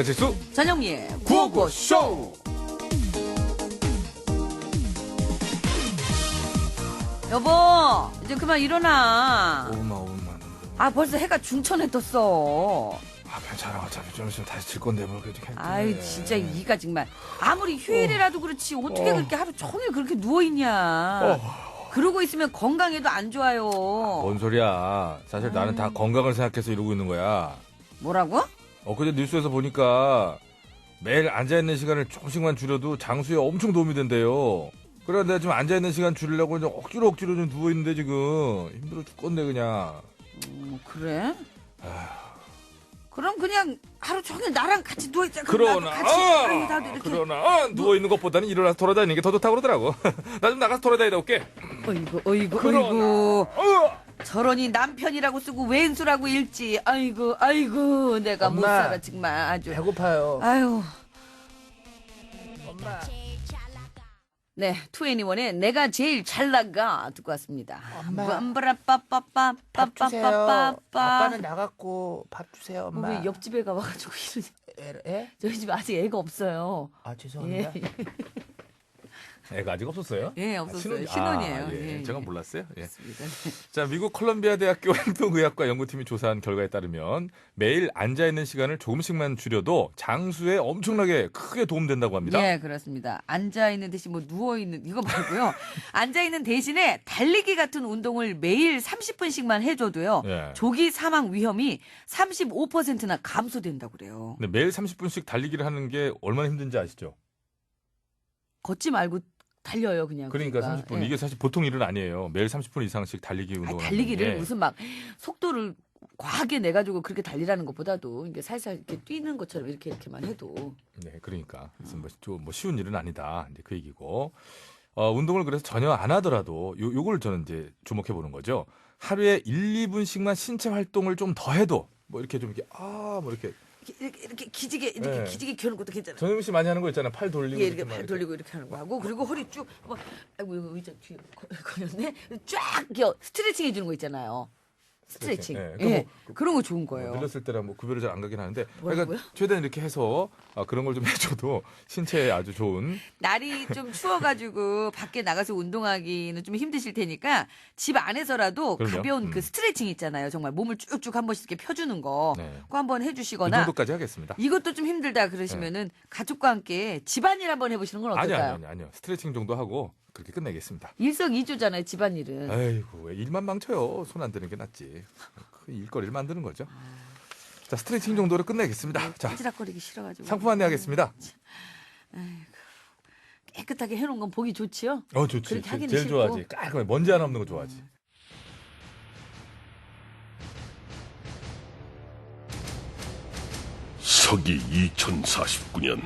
배칠수 전영미의 구호구쇼. 여보, 이제 그만 일어나. 오만. 아, 벌써 해가 중천에 떴어. 아, 괜찮아. 어차피 좀 있으면 다시 질 건데 뭐 그래도 괜찮아. 아이, 진짜 이가 정말. 아무리 휴일이라도 그렇지 어떻게 그렇게 하루 종일 그렇게 누워있냐. 그러고 있으면 건강에도 안 좋아요. 뭔 소리야. 사실 나는 다 건강을 생각해서 이러고 있는 거야. 뭐라고? 엊그제 뉴스에서 보니까 매일 앉아있는 시간을 조금씩만 줄여도 장수에 엄청 도움이 된대요. 그래 내가 지금 앉아있는 시간 줄이려고 이제 억지로 좀 누워있는데 지금 힘들어 죽겠네 그냥. 그래? 그럼 그냥 하루 종일 나랑 같이 누워있자. 그러나 나도 이렇게. 그러나 누워있는 것보다는 일어나서 돌아다니는 게 더 좋다고 그러더라고. 나 좀 나가서 돌아다니다 올게. 어이구. 저러니 남편이라고 쓰고 왼수라고 읽지. 아이고 내가 엄마, 못 살아 정말 아주. 배고파요. 아유. 엄마. 네, 2NE1의 내가 제일 잘 나가 듣고 왔습니다. 엄마. 밥 주세요. 아빠는 나갔고 밥 주세요, 엄마. 왜 옆집에 가봐가지고 에? 저희 집 아직 애가 없어요. 아, 죄송합니다. 애가 아직 없었어요? 예, 없었어요. 아, 신혼이에요. 예. 제가 몰랐어요. 예. 그렇습니다. 자, 미국 콜롬비아 대학교 행동의학과 연구팀이 조사한 결과에 따르면 매일 앉아있는 시간을 조금씩만 줄여도 장수에 엄청나게 크게 도움된다고 합니다. 예, 그렇습니다. 앉아있는 대신 뭐 누워있는, 이거 말고요. 앉아있는 대신에 달리기 같은 운동을 매일 30분씩만 해줘도요. 예. 조기 사망 위험이 35%나 감소된다고 그래요. 근데 매일 30분씩 달리기를 하는 게 얼마나 힘든지 아시죠? 걷지 말고 달려요, 그냥. 그러니까 30분. 예. 이게 사실 보통 일은 아니에요. 매일 30분 이상씩 달리기 아니, 운동을 달리기를 하는 게. 무슨 막 속도를 과하게 내가지고 그렇게 달리라는 것보다도 이게 살살 이렇게 뛰는 것처럼 이렇게만 해도. 네, 그러니까. 그래서 뭐 쉬운 일은 아니다. 이제 그 얘기고. 운동을 그래서 전혀 안 하더라도 요걸 저는 이제 주목해 보는 거죠. 하루에 1, 2분씩만 신체 활동을 좀 더 해도 뭐 이렇게 좀 이렇게 뭐 이렇게 이렇게 기지개 이렇게 네. 기지개 켜는 것도 괜찮아요. 전현무 씨 많이 하는 거 있잖아요. 팔 돌리고 예, 이렇게 막 발 돌리고 이렇게 하는 거 하고 그리고 허리 쭉 아이고 이거 의자 뒤에 걸렸네. 쫙 이렇게 스트레칭 해주는 거 있잖아요. 스트레칭. 예, 예, 그러니까 그런 거 좋은 거예요. 늘렸을 때랑 뭐 구별이 잘 안 가긴 하는데 뭐라고요? 그러니까 최대한 이렇게 해서 그런 걸 좀 해줘도 신체에 아주 좋은. 날이 좀 추워가지고 밖에 나가서 운동하기는 좀 힘드실 테니까 집 안에서라도 그럼요. 가벼운 그 스트레칭 있잖아요. 정말 몸을 쭉쭉 한 번씩 이렇게 펴주는 거. 네. 그거 한번 이 해주시거나 정도까지 하겠습니다. 이것도 좀 힘들다 그러시면은 가족과 함께 집안일 한번 해보시는 건 어떨까요? 아니요. 스트레칭 정도 하고 그렇게 끝내겠습니다. 일석이조잖아요, 집안일은. 아이고 왜 일만 망쳐요. 손 안 드는 게 낫지. 그 일거리를 만드는 거죠. 자, 스트레칭 정도로 끝내겠습니다. 자, 찌락거리기 싫어가지고. 상품 안내하겠습니다. 깨끗하게 해놓은 건 보기 좋지요? 좋지. 그렇게 하기는 제일 싫고. 좋아하지. 깔끔해. 먼지 하나 없는 거 좋아하지. 서기 2049년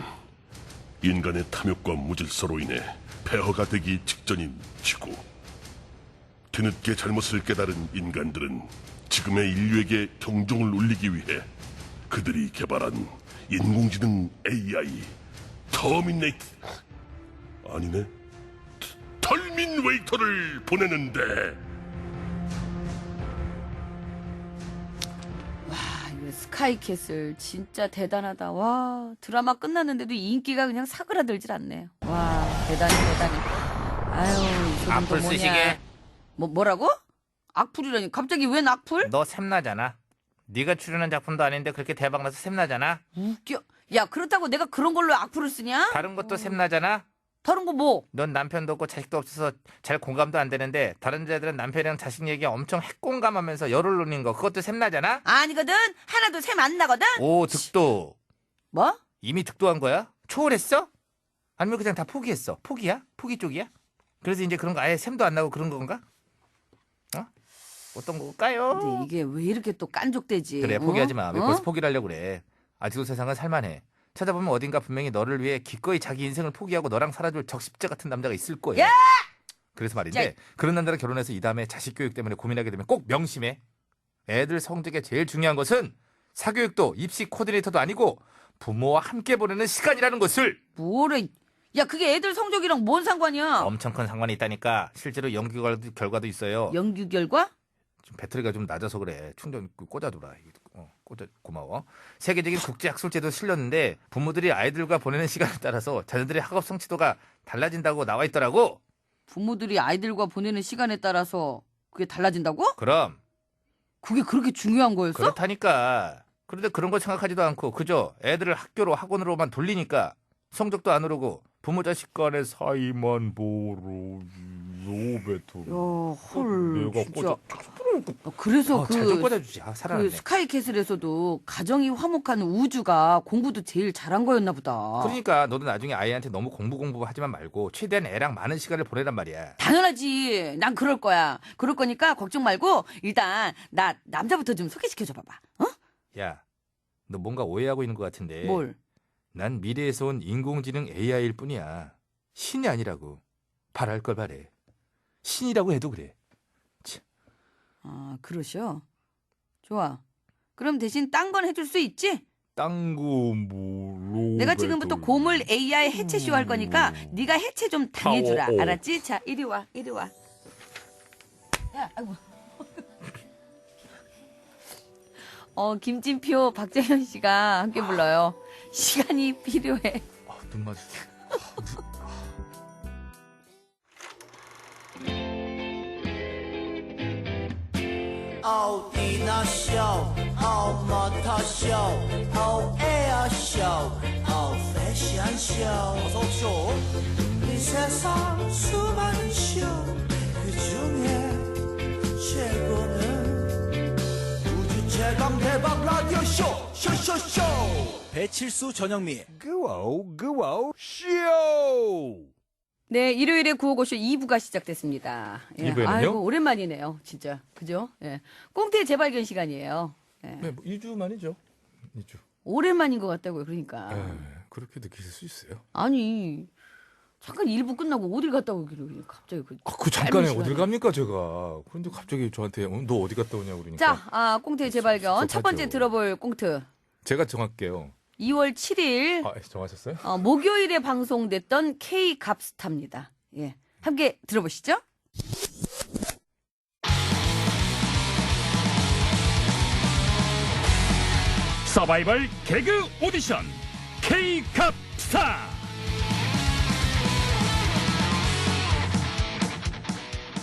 인간의 탐욕과 무질서로 인해 폐허가 되기 직전인 지구. 뒤늦게 잘못을 깨달은 인간들은 지금의 인류에게 경종을 울리기 위해 그들이 개발한 인공지능 AI 터미네이트 아니네 털민웨이터를 보내는데 이거 스카이캐슬 진짜 대단하다. 와, 드라마 끝났는데도 인기가 그냥 사그라들질 않네. 와, 대단해. 아유, 이 악플 뭐냐. 쓰시게. 뭐라고? 악플이라니. 갑자기 웬 악플? 너 샘나잖아. 네가 출연한 작품도 아닌데 그렇게 대박나서 샘나잖아. 웃겨. 야, 그렇다고 내가 그런 걸로 악플을 쓰냐? 다른 것도 샘나잖아. 다른 거 뭐? 넌 남편도 없고 자식도 없어서 잘 공감도 안 되는데 다른 여자들은 남편이랑 자식 얘기 엄청 핵공감하면서 열을 놓는 거 그것도 샘나잖아. 아니거든. 하나도 샘 안 나거든. 오, 득도. 뭐? 이미 득도한 거야? 초월했어? 아니면 그냥 다 포기했어? 포기야? 포기 쪽이야? 그래서 이제 그런 거 아예 샘도 안 나고 그런 건가? 어떤 걸까요? 근데 이게 왜 이렇게 또 깐족되지? 그래, 포기하지 마. 왜 어? 벌써 포기를 하려고 그래. 아직도 세상은 살만해. 찾아보면 어딘가 분명히 너를 위해 기꺼이 자기 인생을 포기하고 너랑 살아줄 적십자 같은 남자가 있을 거야. 야! 그래서 말인데 야! 그런 남자랑 결혼해서 이 다음에 자식 교육 때문에 고민하게 되면 꼭 명심해. 애들 성적에 제일 중요한 것은 사교육도 입시 코디네이터도 아니고 부모와 함께 보내는 시간이라는 것을. 뭐래? 야, 그게 애들 성적이랑 뭔 상관이야? 엄청 큰 상관이 있다니까. 실제로 연구 결과도 있어요. 연구 결과? 좀 배터리가 좀 낮아서 그래. 충전 꽂아둬라. 꽂아 고마워. 세계적인 국제 학술제도 실렸는데 부모들이 아이들과 보내는 시간에 따라서 자녀들의 학업 성취도가 달라진다고 나와 있더라고. 부모들이 아이들과 보내는 시간에 따라서 그게 달라진다고? 그럼 그게 그렇게 중요한 거였어? 그렇다니까. 그런데 그런 거 생각하지도 않고 그저 애들을 학교로 학원으로만 돌리니까 성적도 안 오르고 부모 자식 간의 사이만 보러 로베토. 야, 헐, 내가 진짜. 그래서 잘좀 그 꽂아주지. 살아났네. 스카이캐슬에서도 가정이 화목한 우주가 공부도 제일 잘한 거였나 보다. 그러니까 너도 나중에 아이한테 너무 공부 하지만 말고 최대한 애랑 많은 시간을 보내란 말이야. 당연하지. 난 그럴 거야. 그럴 거니까 걱정 말고 일단 나 남자부터 좀 소개시켜줘 봐봐. 어? 야, 너 뭔가 오해하고 있는 것 같은데. 뭘? 난 미래에서 온 인공지능 AI일 뿐이야. 신이 아니라고. 바랄 걸 바래. 신이라고 해도 그래. 아, 그러셔. 좋아. 그럼 대신 딴 건 해줄 수 있지? 땅고 뭐 내가 지금부터 고물 AI 해체쇼 할 거니까 네가 해체 좀 당해주라. 파워. 알았지? 자, 이리 와. 야, 아이고. 김진표, 박재현 씨가 함께 불러요. 시간이 필요해. 눈 맞았어. 디너쇼 모터쇼 에어쇼 패션쇼 어서쇼 이 세상 수많은 쇼그 중에 최고는 우주 최강 대박 라디오 쇼쇼쇼쇼 배칠수 전영미 그와우 쇼. 네, 일요일에 구호고쇼 2부가 시작됐습니다. 예. 2부에는요? 아이고, 오랜만이네요. 진짜. 그죠? 예. 꽁트의 재발견 시간이에요. 예. 네, 뭐 2주 만이죠. 2주. 오랜만인 것 같다고요. 그러니까. 그렇게 느끼실 수 있어요. 아니, 잠깐 1부 끝나고 어딜 갔다 오기로 갑자기 그 잠깐에 짧은 어딜 시간에. 갑니까 제가. 그런데 갑자기 저한테 너 어디 갔다 오냐고 그러니까. 자, 꽁트의 재발견. 첫 번째 섭섭하죠. 들어볼 꽁트. 제가 정할게요. 2월 7일 정하셨어요? 목요일에 방송됐던 K 갑스타입니다. 예. 함께 들어보시죠. 서바이벌 개그 오디션 K캅스타.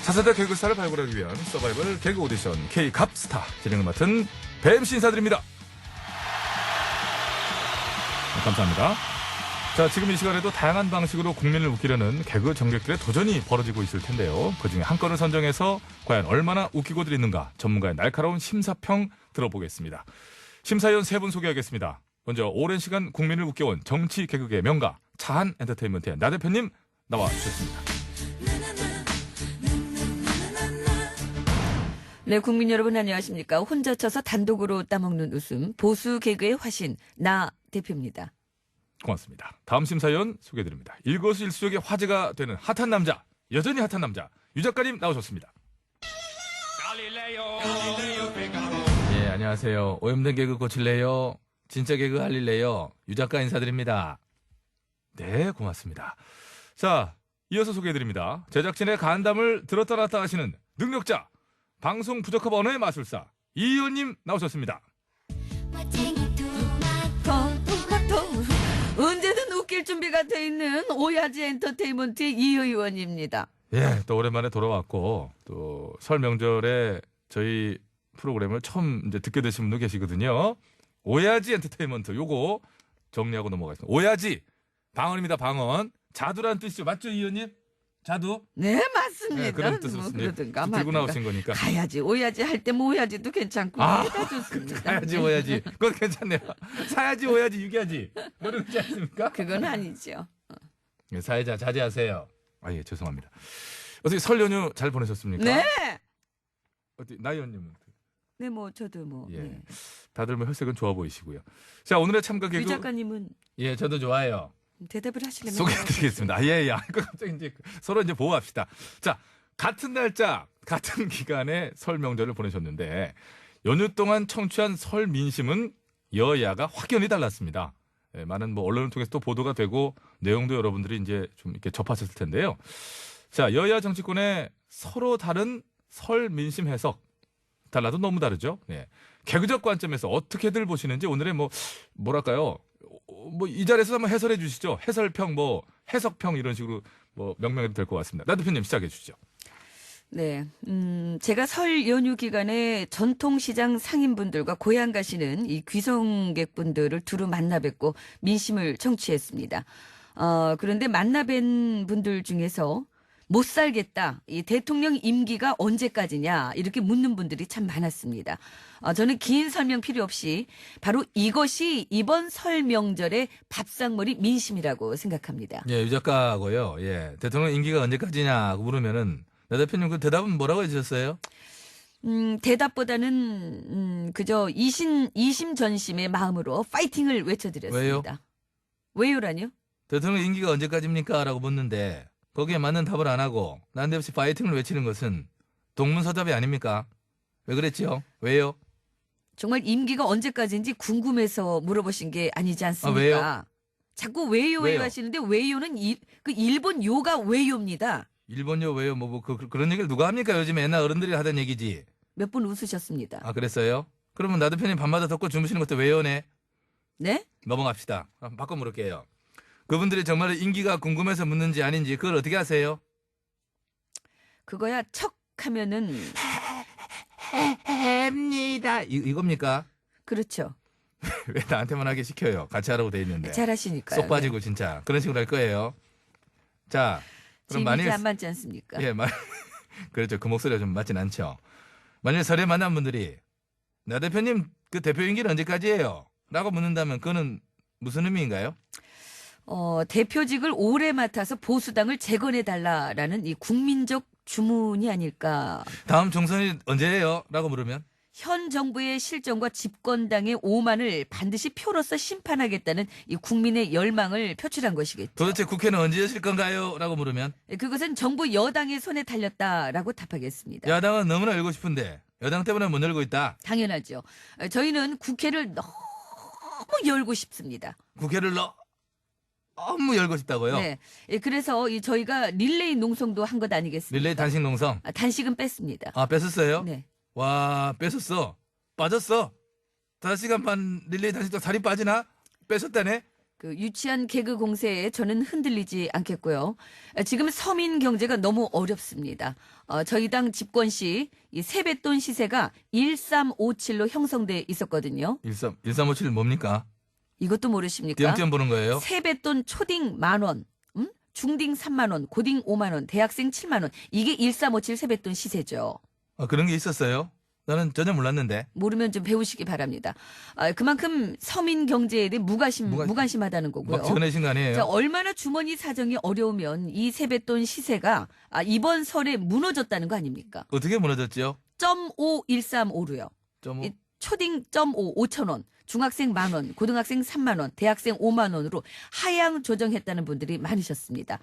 차세대 개그스타를 발굴하기 위한 서바이벌 개그 오디션 K갑스타 진행을 맡은 뱀씨 인사드립니다. 감사합니다. 자, 지금 이 시간에도 다양한 방식으로 국민을 웃기려는 개그 전객들의 도전이 벌어지고 있을 텐데요. 그중에 한 건을 선정해서 과연 얼마나 웃기고들 있는가 전문가의 날카로운 심사평 들어보겠습니다. 심사위원 세 분 소개하겠습니다. 먼저 오랜 시간 국민을 웃겨온 정치 개그계 명가 차한 엔터테인먼트의 나 대표님 나와 주셨습니다. 네, 국민 여러분 안녕하십니까. 혼자 쳐서 단독으로 따먹는 웃음 보수 개그의 화신 나 대표입니다. 고맙습니다. 다음 심사위원 소개해드립니다. 일거수일투족의 화제가 되는 핫한 남자, 여전히 핫한 남자 유 작가님 나오셨습니다. 예, 안녕하세요. 오염된 개그 고칠래요? 진짜 개그 할릴래요? 유 작가 인사드립니다. 네, 고맙습니다. 자, 이어서 소개해드립니다. 제작진의 간담을 들었다 놨다 하시는 능력자, 방송 부적합 언어의 마술사 이 의원님 나오셨습니다. 언제든 웃길 준비가 돼 있는 오야지 엔터테인먼트의 이 의원입니다. 예, 또 오랜만에 돌아왔고 또 설 명절에 저희 프로그램을 처음 이제 듣게 되신 분도 계시거든요. 오야지 엔터테인먼트 요거 정리하고 넘어가겠습니다. 오야지 방언입니다. 방언. 자두란 뜻이죠. 맞죠, 이 의원님? 자두? 네, 맞습니다. 네, 그런 뜻으로 뭐 그러든가 들고 말든가. 나오신 거니까. 가야지 오야지 할 때 뭐 오야지도 괜찮고 아, 다 좋습니다. 가야지 오야지. 그건 괜찮네요. 사야지 오야지 유기야지. 모르지 않습니까? 그건 아니죠. 네, 사회자 자제하세요. 아, 예, 죄송합니다. 어떻게 설 연휴 잘 보내셨습니까? 네. 어떻게 나 의원님은? 네, 뭐 저도 뭐. 예. 네. 다들 뭐 혈색은 좋아 보이시고요. 자, 오늘의 참가 유 개그. 작가님은 예, 저도 좋아요. 대답을 하시려면 소개해드리겠습니다. 아, 예, 예. 그 갑자기 이제 서로 이제 보호합시다. 자, 같은 날짜, 같은 기간에 설 명절을 보내셨는데 연휴 동안 청취한 설 민심은 여야가 확연히 달랐습니다. 예, 많은 뭐 언론을 통해서 또 보도가 되고 내용도 여러분들이 이제 좀 이렇게 접하셨을 텐데요. 자, 여야 정치권의 서로 다른 설 민심 해석 달라도 너무 다르죠. 예. 개그적 관점에서 어떻게들 보시는지 오늘의 뭐랄까요? 뭐 이 자리에서 한번 해설해 주시죠. 해설평 해석평 이런 식으로 명명해도 될 것 같습니다. 나 대표님 시작해 주시죠. 네, 제가 설 연휴 기간에 전통시장 상인분들과 고향 가시는 이 귀성객분들을 두루 만나 뵙고 민심을 청취했습니다. 그런데 만나 뵌 분들 중에서 못 살겠다. 이 대통령 임기가 언제까지냐 이렇게 묻는 분들이 참 많았습니다. 저는 긴 설명 필요 없이 바로 이것이 이번 설 명절의 밥상머리 민심이라고 생각합니다. 예, 유 작가고요. 예, 대통령 임기가 언제까지냐고 물으면은 나 대표님 그 대답은 뭐라고 해주셨어요? 대답보다는 그저 이심전심의 마음으로 파이팅을 외쳐드렸습니다. 왜요라뇨? 대통령 임기가 언제까지입니까? 라고 묻는데 거기에 맞는 답을 안 하고 난데없이 파이팅을 외치는 것은 동문서답이 아닙니까? 왜 그랬지요? 왜요? 정말 임기가 언제까지인지 궁금해서 물어보신 게 아니지 않습니까? 왜요? 자꾸 왜요 왜요? 하시는데 왜요는 그 일본 요가 왜요입니다. 일본요 왜요? 그런 얘기를 누가 합니까? 요즘에 옛날 어른들이 하던 얘기지. 몇 분 웃으셨습니다. 아 그랬어요? 그러면 나 대표님 밤마다 덮고 주무시는 것도 왜요네? 네? 넘어갑시다. 바꿔 물을게요. 그분들이 정말 임기가 궁금해서 묻는지 아닌지 그걸 어떻게 아세요? 그거야 척 하면은 합니다. 이겁니까? 그렇죠. 왜 나한테만 하게 시켜요? 같이 하라고 돼 있는데. 잘하시니까요. 쏙 빠지고 진짜 그런 식으로 할 거예요. 자, 그럼 지금 만일 안 맞지 않습니까? 예, 그렇죠. 그 목소리가 좀 맞진 않죠. 만일 설에 만난 분들이 나 대표님 그 대표 임기는 언제까지예요? 라고 묻는다면 그거는 무슨 의미인가요? 대표직을 오래 맡아서 보수당을 재건해달라라는 이 국민적 주문이 아닐까. 다음 총선이 언제예요? 라고 물으면 현 정부의 실정과 집권당의 오만을 반드시 표로서 심판하겠다는 이 국민의 열망을 표출한 것이겠죠. 도대체 국회는 언제 여실 건가요? 라고 물으면 그것은 정부 여당의 손에 달렸다라고 답하겠습니다. 야당은 너무나 열고 싶은데 여당 때문에 못 열고 있다. 당연하죠. 저희는 국회를 너무 열고 싶습니다. 국회를 너무 열고 싶다고요? 네. 그래서 저희가 릴레이 농성도 한 것 아니겠습니까? 릴레이 단식 농성. 단식은 뺐습니다. 아, 뺐었어요? 네. 와, 뺐었어. 빠졌어. 5시간 반 릴레이 단식도 살이 빠지나? 뺐었다네? 그 유치한 개그 공세에 저는 흔들리지 않겠고요. 지금 서민 경제가 너무 어렵습니다. 저희 당 집권 시 이 세뱃돈 시세가 1357로 형성돼 있었거든요. 1357 뭡니까? 이것도 모르십니까? 띄엄띄엄 보는 거예요? 세뱃돈 초딩 10,000원, 중딩 30,000원, 고딩 50,000원, 대학생 70,000원. 이게 1357 세뱃돈 시세죠. 아, 그런 게 있었어요? 나는 전혀 몰랐는데. 모르면 좀 배우시기 바랍니다. 그만큼 서민 경제에 대해 무관심하다는 거고요. 막 지어내신 거 아니에요? 자, 얼마나 주머니 사정이 어려우면 이 세뱃돈 시세가 이번 설에 무너졌다는 거 아닙니까? 어떻게 무너졌죠? 0.51356요. 좀 이 초딩 0.5 5,000원, 중학생 10,000원, 고등학생 30,000원, 대학생 50,000원으로 하향 조정했다는 분들이 많으셨습니다.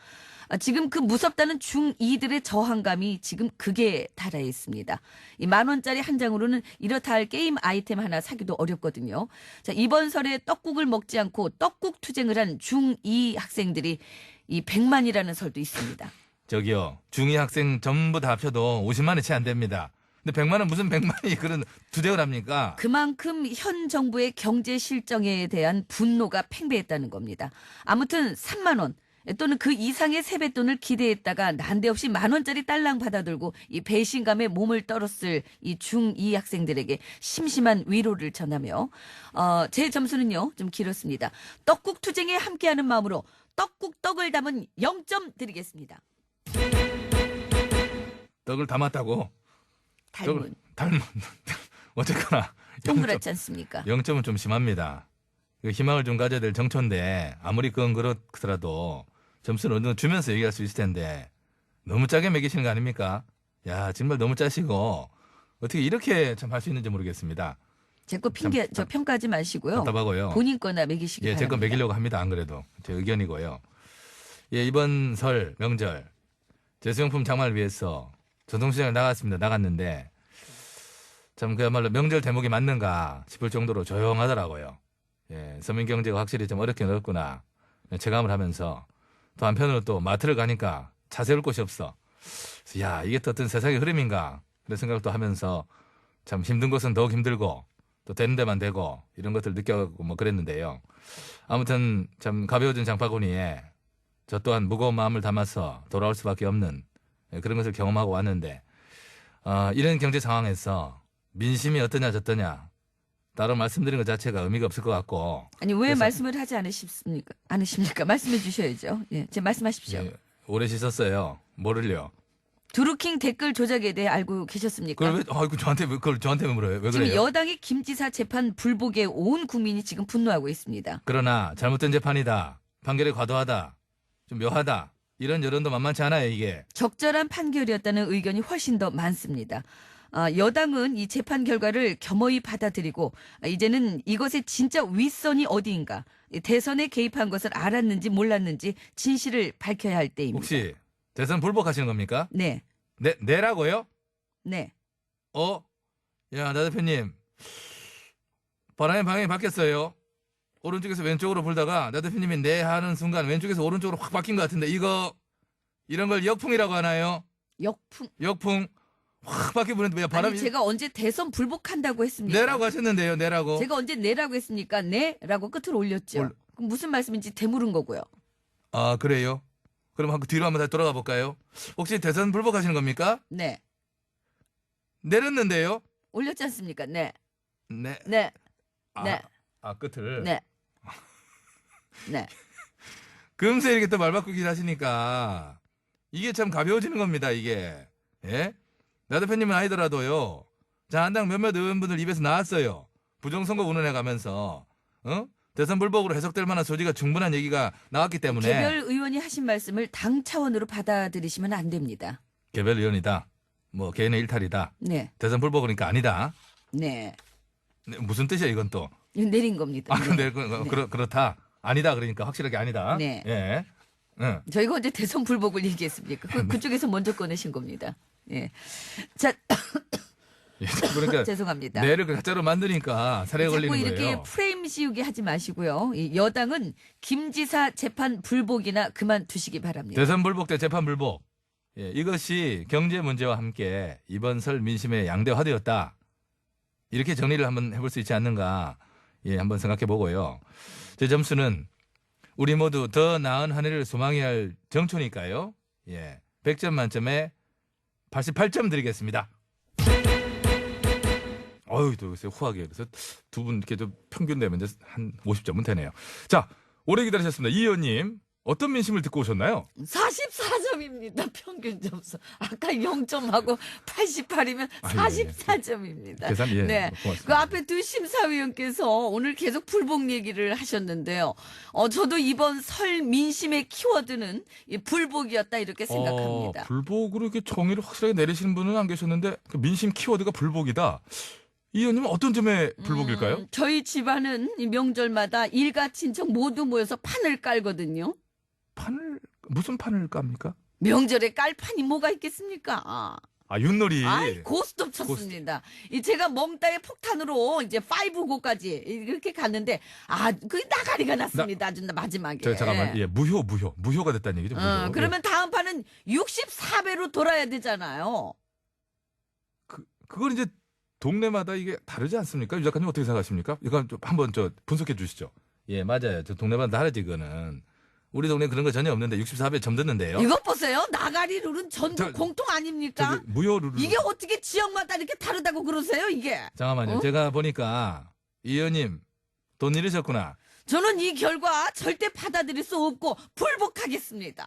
지금 그 무섭다는 중2들의 저항감이 지금 극에 달해 있습니다. 이 10,000원짜리 한 장으로는 이렇다 할 게임 아이템 하나 사기도 어렵거든요. 자, 이번 설에 떡국을 먹지 않고 떡국 투쟁을 한 중2 학생들이 이 100만이라는 설도 있습니다. 저기요. 중2 학생 전부 다 합쳐도 50만 원 채 안 됩니다. 근데 100만 원 무슨 100만이 그런 투쟁을 합니까? 그만큼 현 정부의 경제 실정에 대한 분노가 팽배했다는 겁니다. 아무튼 3만 원 또는 그 이상의 세뱃돈을 기대했다가 난데없이 10,000원짜리 딸랑 받아들고 이 배신감에 몸을 떨었을 이 중2 학생들에게 심심한 위로를 전하며 제 점수는요 좀 길었습니다. 떡국 투쟁에 함께하는 마음으로 떡을 담은 0점 드리겠습니다. 떡을 담았다고. 닮은 어쨌거나 동그랗지 않습니까? 0점은 좀 심합니다. 희망을 좀 가져야 될 정초인데 아무리 그건 그렇더라도 점수는 어느 정도 주면서 얘기할 수 있을 텐데 너무 짜게 매기시는 거 아닙니까? 야 정말 너무 짜시고 어떻게 이렇게 참 할 수 있는지 모르겠습니다. 제 거 평가하지 마시고요. 답답하고요. 본인 거나 매기시기 예, 바랍니다. 제 거 매기려고 합니다. 안 그래도 제 의견이고요. 예, 이번 설 명절 제수용품 장만을 위해서 전통시장에 나갔는데 참 그야말로 명절 대목이 맞는가 싶을 정도로 조용하더라고요. 예, 서민 경제가 확실히 좀 어렵긴 어렵구나 체감을 하면서 또 한편으로 또 마트를 가니까 차 세울 곳이 없어. 그래서 야 이게 또 어떤 세상의 흐름인가 그런 생각도 하면서 참 힘든 것은 더욱 힘들고 또 되는 데만 되고 이런 것들 느껴고 뭐 그랬는데요. 아무튼 참 가벼워진 장바구니에 저 또한 무거운 마음을 담아서 돌아올 수밖에 없는 그런 것을 경험하고 왔는데 이런 경제 상황에서 민심이 어떠냐 저떠냐 따로 말씀드리는 것 자체가 의미가 없을 것 같고. 아니 왜 그래서- 말씀을 하지 않으십니까? 말씀해 주셔야죠. 예, 지금 말씀하십시오. 예, 오래 씻었어요. 뭐를요? 드루킹 댓글 조작에 대해 알고 계셨습니까? 그걸 왜 아이고 그걸 저한테 왜 물어요? 왜 지금 그래요? 여당의 김지사 재판 불복에 온 국민이 지금 분노하고 있습니다. 그러나 잘못된 재판이다. 판결이 과도하다. 좀 묘하다. 이런 여론도 만만치 않아요, 이게. 적절한 판결이었다는 의견이 훨씬 더 많습니다. 여당은 이 재판 결과를 겸허히 받아들이고 이제는 이것의 진짜 윗선이 어디인가, 대선에 개입한 것을 알았는지 몰랐는지 진실을 밝혀야 할 때입니다. 혹시 대선 불복하시는 겁니까? 네, 내라고요? 네. 야, 나 대표님. 바람의 방향이 바뀌었어요. 오른쪽에서 왼쪽으로 불다가 나 대표님이 내 하는 순간 왼쪽에서 오른쪽으로 확 바뀐 것 같은데 이런 걸 역풍이라고 하나요? 역풍 확 바뀌어 부는데 왜 바람이 아니 제가 언제 대선 불복한다고 했습니까? 내라고 하셨는데요, 내라고. 제가 언제 내라고 했습니까? 네라고 끝을 올렸죠. 그럼 무슨 말씀인지 되물은 거고요. 아, 그래요? 그럼 뒤로 한번 다시 돌아가 볼까요? 혹시 대선 불복하시는 겁니까? 네, 내렸는데요? 올렸지 않습니까? 네, 네. 네, 아, 네, 끝을. 네, 네. 금세 이렇게 또 말 바꾸기 하시니까 이게 참 가벼워지는 겁니다, 이게. 예? 나 대표님은 아니더라도요. 자, 한당 몇몇 의원분들 입에서 나왔어요. 부정선거 운운해 가면서, 대선 불복으로 해석될 만한 소지가 충분한 얘기가 나왔기 때문에. 개별 의원이 하신 말씀을 당 차원으로 받아들이시면 안 됩니다. 개별 의원이다. 뭐, 개인의 일탈이다. 네, 대선 불복 그러니까 아니다. 네. 네, 무슨 뜻이야, 이건 또. 이거 내린 겁니다. 아, 네. 근데 그렇다. 아니다. 그러니까 확실하게 아니다. 네. 예. 응. 저희가 언제 대선 불복을 얘기했습니까? 그쪽에서 먼저 꺼내신 겁니다. 예. 자, 예, 그러니까 죄송합니다. 내를 가짜로 만드니까 살해 걸리는 자꾸 거예요. 이렇게 프레임 씌우게 하지 마시고요. 이 여당은 김지사 재판 불복이나 그만두시기 바랍니다. 대선 불복 대 재판 불복. 예, 이것이 경제 문제와 함께 이번 설 민심의 양대화되었다. 이렇게 정리를 한번 해볼 수 있지 않는가. 예, 한번 생각해 보고요. 제 점수는 우리 모두 더 나은 한 해를 소망해야 할 정초니까요. 예, 100점 만점에 88점 드리겠습니다. 어휴, 또 글쎄 후하게. 그래서 두 분 이렇게 좀 평균 내면 이제 한 50점은 되네요. 자, 오래 기다리셨습니다. 이 의원님, 어떤 민심을 듣고 오셨나요? 44점입니다. 평균 점수. 아까 0점하고 88이면 아, 예, 예. 44점입니다. 계산, 예. 네. 고맙습니다. 그 앞에 두 심사위원께서 오늘 계속 불복 얘기를 하셨는데요. 저도 이번 설 민심의 키워드는 이 불복이었다 이렇게 생각합니다. 불복으로 이렇게 정의를 확실하게 내리시는 분은 안 계셨는데 그 민심 키워드가 불복이다. 이 의원님은 어떤 점에 불복일까요? 저희 집안은 이 명절마다 일가 친척 모두 모여서 판을 깔거든요. 무슨 판을 깝니까? 명절에 깔 판이 뭐가 있겠습니까? 아, 윷놀이. 아이, 고스톱 쳤습니다. 이 제가 멍따의 폭탄으로 이제 5고까지 이렇게 갔는데, 그 나가리가 났습니다. 아주 마지막에. 잠깐만, 예, 무효가 됐다는 얘기죠. 무효. 그러면 다음 판은 64배로 돌아야 되잖아요. 그걸 이제 동네마다 이게 다르지 않습니까? 유 작가님 어떻게 생각하십니까? 이건 좀 한번 분석해 주시죠. 예, 맞아요. 저 동네마다 다르지, 그거는. 우리 동네 그런 거 전혀 없는데 64배 점 듣는데요. 이것 보세요. 나가리 룰은 전국 공통 아닙니까? 무효 룰. 이게 어떻게 지역마다 이렇게 다르다고 그러세요, 이게? 잠깐만요. 제가 보니까 이 의원님 돈 잃으셨구나. 저는 이 결과 절대 받아들일 수 없고 불복하겠습니다.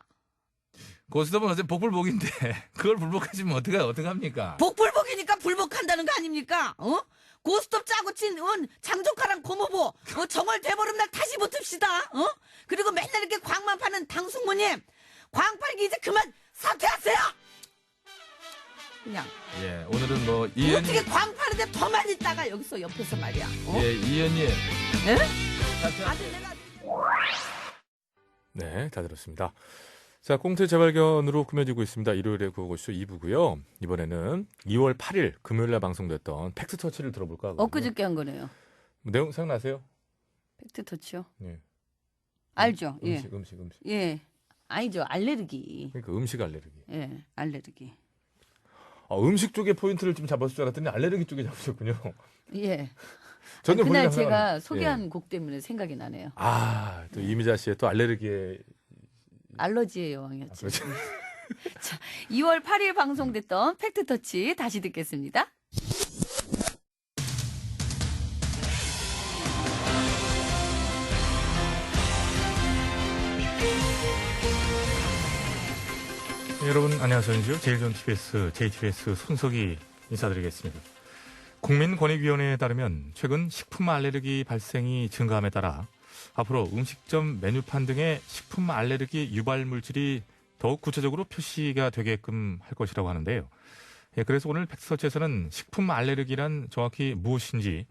고스톱은 어차피 복불복인데 그걸 불복하시면 어떡합니까? 복불복이니까 불복한다는 거 아닙니까? 고스톱 짜고 친 장조카랑 고모부 정월 대보름 날 다시 붙읍시다. 그리고 맨날 이렇게 광만 파는 당숙모님 광팔기 이제 그만 사퇴하세요. 그냥 예, 오늘은 뭐 이 의원님, 어떻게 광 파는데 더 많이 따가 여기서 옆에서 말이야. 예, 이 의원님. 예? 아주 내가 네, 다 들었습니다. 자, 꽁트 재발견으로 꾸며지고 있습니다. 일요일에 구호고쇼 2부고요. 이번에는 2월 8일 금요일날 방송됐던 팩트터치를 들어볼까 하거든요. 엊그저께 한 거네요. 내용 생각나세요? 팩트터치요? 예. 알죠? 예. 음식. 예. 아니죠. 알레르기. 그러니까 음식 알레르기. 예. 알레르기. 음식 쪽에 포인트를 좀 잡았을 줄 알았더니 알레르기 쪽에 잡으셨군요. 예. 전혀 그날 본인이 제가 생각하는- 소개한 예. 곡 때문에 생각이 나네요. 또 이미자 씨의 또 알레르기에 알러지의 여왕이었죠. 그렇죠. 자, 2월 8일 방송됐던 팩트터치 다시 듣겠습니다. 여러분 안녕하세요. 제일 좋은 TBS, JTBS 손석희 인사드리겠습니다. 국민권익위원회에 따르면 최근 식품 알레르기 발생이 증가함에 따라 앞으로 음식점 메뉴판 등의 식품 알레르기 유발 물질이 더욱 구체적으로 표시가 되게끔 할 것이라고 하는데요. 그래서 오늘 팩트서치에서는 식품 알레르기란 정확히 무엇인지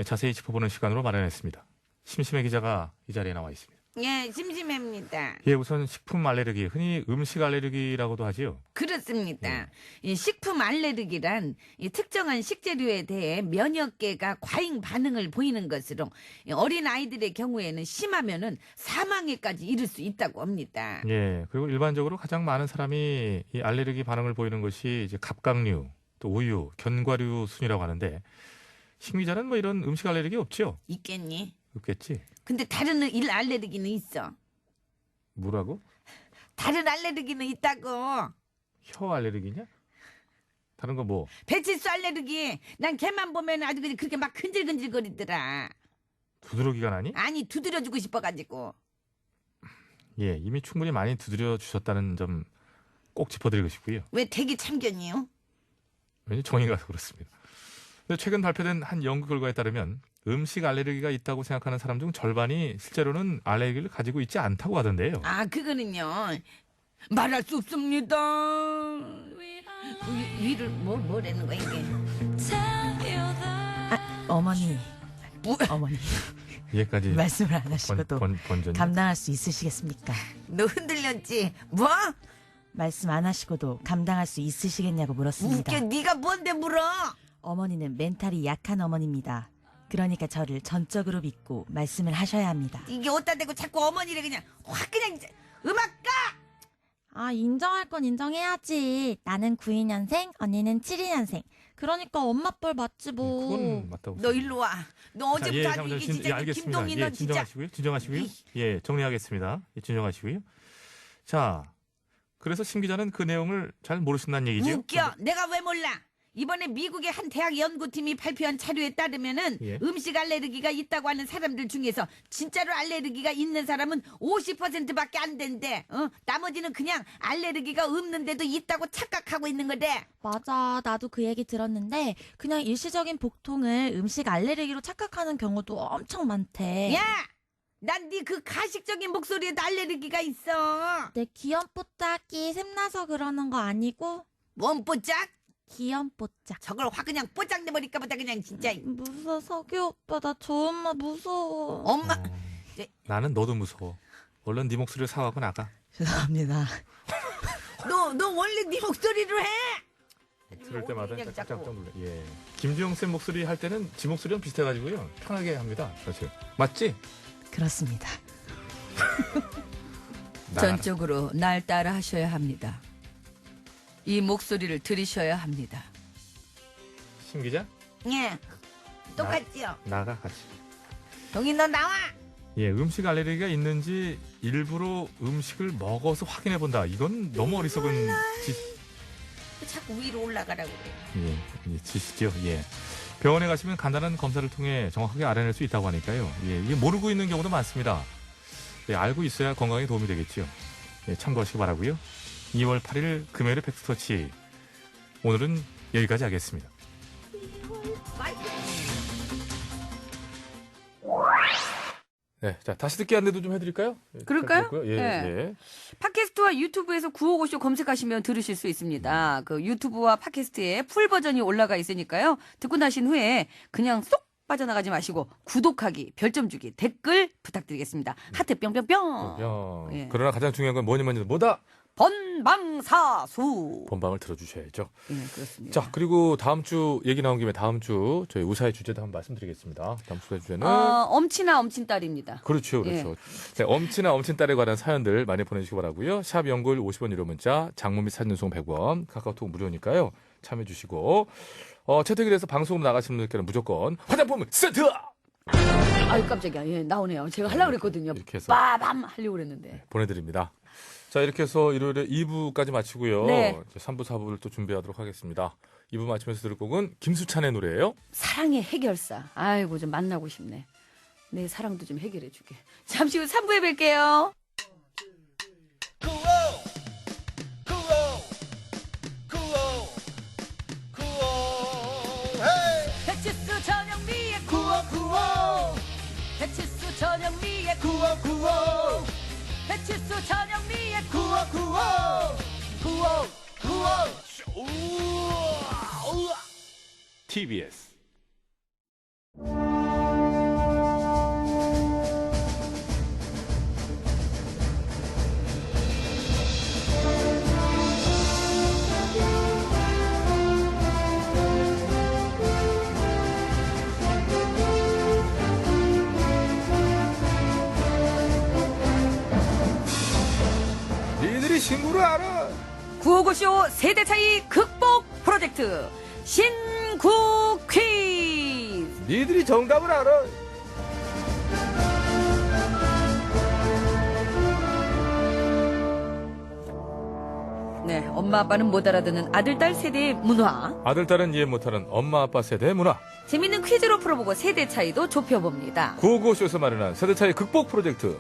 자세히 짚어보는 시간으로 마련했습니다. 심심해 기자가 이 자리에 나와 있습니다. 예, 심심합니다. 우선 식품 알레르기, 흔히 음식 알레르기라고도 하지요. 그렇습니다. 이 식품 알레르기란 이 특정한 식재료에 대해 면역계가 과잉 반응을 보이는 것으로 이 어린 아이들의 경우에는 심하면은 사망에까지 이를 수 있다고 합니다. 그리고 일반적으로 가장 많은 사람이 이 알레르기 반응을 보이는 것이 이제 갑각류, 또 우유, 견과류 순이라고 하는데 식미자는 뭐 이런 음식 알레르기 없죠? 있겠니? 없겠지? 근데 다른 일 알레르기는 있어. 뭐라고? 다른 알레르기는 있다고. 혀 알레르기냐? 다른 거 뭐? 배칠수 알레르기. 난 걔만 보면 아주 그냥 그렇게 막 근질근질거리더라. 두드러기가 나니? 아니 두드려주고 싶어가지고. 이미 충분히 많이 두드려 주셨다는 점 꼭 짚어드리고 싶고요. 왜 대기 참견이요? 왠지 정이 가서 그렇습니다. 근데 최근 발표된 한 연구 결과에 따르면 음식 알레르기가 있다고 생각하는 사람 중 절반이 실제로는 알레르기를 가지고 있지 않다고 하던데요. 아 그거는요 말할 수 없습니다. 위를 뭐라는 거야 이게? 어머니, 뭐? 어머니 이해까지 말씀을 안 하시고도 번전이. 감당할 수 있으시겠습니까? 너 흔들렸지? 뭐? 말씀 안 하시고도 감당할 수 있으시겠냐고 물었습니다. 웃겨 네가 뭔데 물어? 어머니는 멘탈이 약한 어머니입니다. 그러니까 저를 전적으로 믿고 말씀을 하셔야 합니다. 이게 어디다 대고 자꾸 어머니를 그냥 확 그냥 음악가. 아, 인정할 건 인정해야지. 나는 92년생, 언니는 72년생. 그러니까 엄마 뻘 맞지 뭐. 그건 맞다고. 너 일로 와. 너 자, 어제부터 아주 잠깐만요. 이게 진짜 알겠습니다. 김동희 너 진짜. 진정하시고요. 진정하시고요. 정리하겠습니다. 진정하시고요. 자, 그래서 심 기자는 그 내용을 잘 모르신다는 얘기죠? 웃겨. 내가 왜 몰라? 이번에 미국의 한 대학 연구팀이 발표한 자료에 따르면은 예. 음식 알레르기가 있다고 하는 사람들 중에서 진짜로 알레르기가 있는 사람은 50%밖에 안 된대. 나머지는 그냥 알레르기가 없는데도 있다고 착각하고 있는 거래. 맞아. 나도 그 얘기 들었는데 그냥 일시적인 복통을 음식 알레르기로 착각하는 경우도 엄청 많대. 야! 난 네 그 가식적인 목소리에도 알레르기가 있어. 내 귀염뽀짝이 샘나서 그러는 거 아니고 뭔 뽀짝? 귀염뽀짝. 저걸 확 그냥 뽀짝 내버릴까 보다 그냥 진짜. 무서워. 석유 오빠 나 저 엄마 무서워. 엄마. 나는 너도 무서워. 얼른 네 목소리를 사과하고 나가. 죄송합니다. 너 원래 네 목소리로 해? 들을 때마다 그냥 깜짝 자꾸. 놀래. 김주영 쌤 목소리 할 때는 지 목소리랑 비슷해가지고요. 편하게 합니다. 사실. 맞지? 그렇습니다. 전적으로 날 따라 하셔야 합니다. 이 목소리를 들으셔야 합니다. 심 기자? 예. 똑같지요? 나가 같이. 동희 너 나와. 음식 알레르기가 있는지 일부러 음식을 먹어서 확인해 본다. 이건 너무 어리석은 자꾸 위로 올라가라고 그래. 짓이죠. 병원에 가시면 간단한 검사를 통해 정확하게 알아낼 수 있다고 하니까요. 이게 모르고 있는 경우도 많습니다. 알고 있어야 건강에 도움이 되겠죠. 참고하시기 바라고요. 2월 8일 금요일의 팩스터치. 오늘은 여기까지 하겠습니다. 자, 다시 듣기 안내도 좀 해드릴까요? 그럴까요? 잘 들었고요. 네. 팟캐스트와 유튜브에서 955쇼 검색하시면 들으실 수 있습니다. 그 유튜브와 팟캐스트에 풀 버전이 올라가 있으니까요. 듣고 나신 후에 그냥 쏙 빠져나가지 마시고 구독하기, 별점 주기, 댓글 부탁드리겠습니다. 하트 뿅뿅뿅. 예. 그러나 가장 중요한 건 뭐다? 본방사수. 본방을 들어주셔야죠. 예, 그렇습니다. 자, 그리고 다음 주 얘기 나온 김에 다음 주 저희 우사의 주제도 한번 말씀드리겠습니다. 다음 주의 주제는 엄친아 엄친딸입니다. 그렇죠. 네, 엄친아 엄친딸에 관한 사연들 많이 보내주시기 바라고요. 샵 연글 50원 유료 문자, 장문 및 사진 송 100원, 카카오톡 무료니까요. 참여해 주시고 채택이 돼서 방송으로 나가시는 분들께는 무조건 화장품 세트 아유 깜짝이야. 예, 나오네요. 제가 하려고 그랬거든요. 이렇게 해서 빠밤 하려고 그랬는데. 보내드립니다. 자, 이렇게 해서 일요일에 2부까지 마치고요. 네. 3부, 4부를 또 준비하도록 하겠습니다. 2부 마치면서 들을 곡은 김수찬의 노래예요. 사랑의 해결사. 아이고 좀 만나고 싶네. 내 사랑도 좀 해결해 주게. 잠시 후 3부에 뵐게요. 배치수 전영미의 9595 배치수 전영미의 9595 배치수 전영미의 9595 9595 TBS. 니들이 신구를 알아. 955쇼 세대 차이 극복 프로젝트 신구 퀴즈. 니들이 정답을 알아. 네, 엄마 아빠는 못 알아듣는 아들 딸 세대의 문화. 아들, 딸은 이해 못하는 엄마, 아빠 세대의 문화. 재밌는 퀴즈로 풀어보고 세대 차이도 좁혀봅니다. 955쇼에서 마련한 세대 차이 극복 프로젝트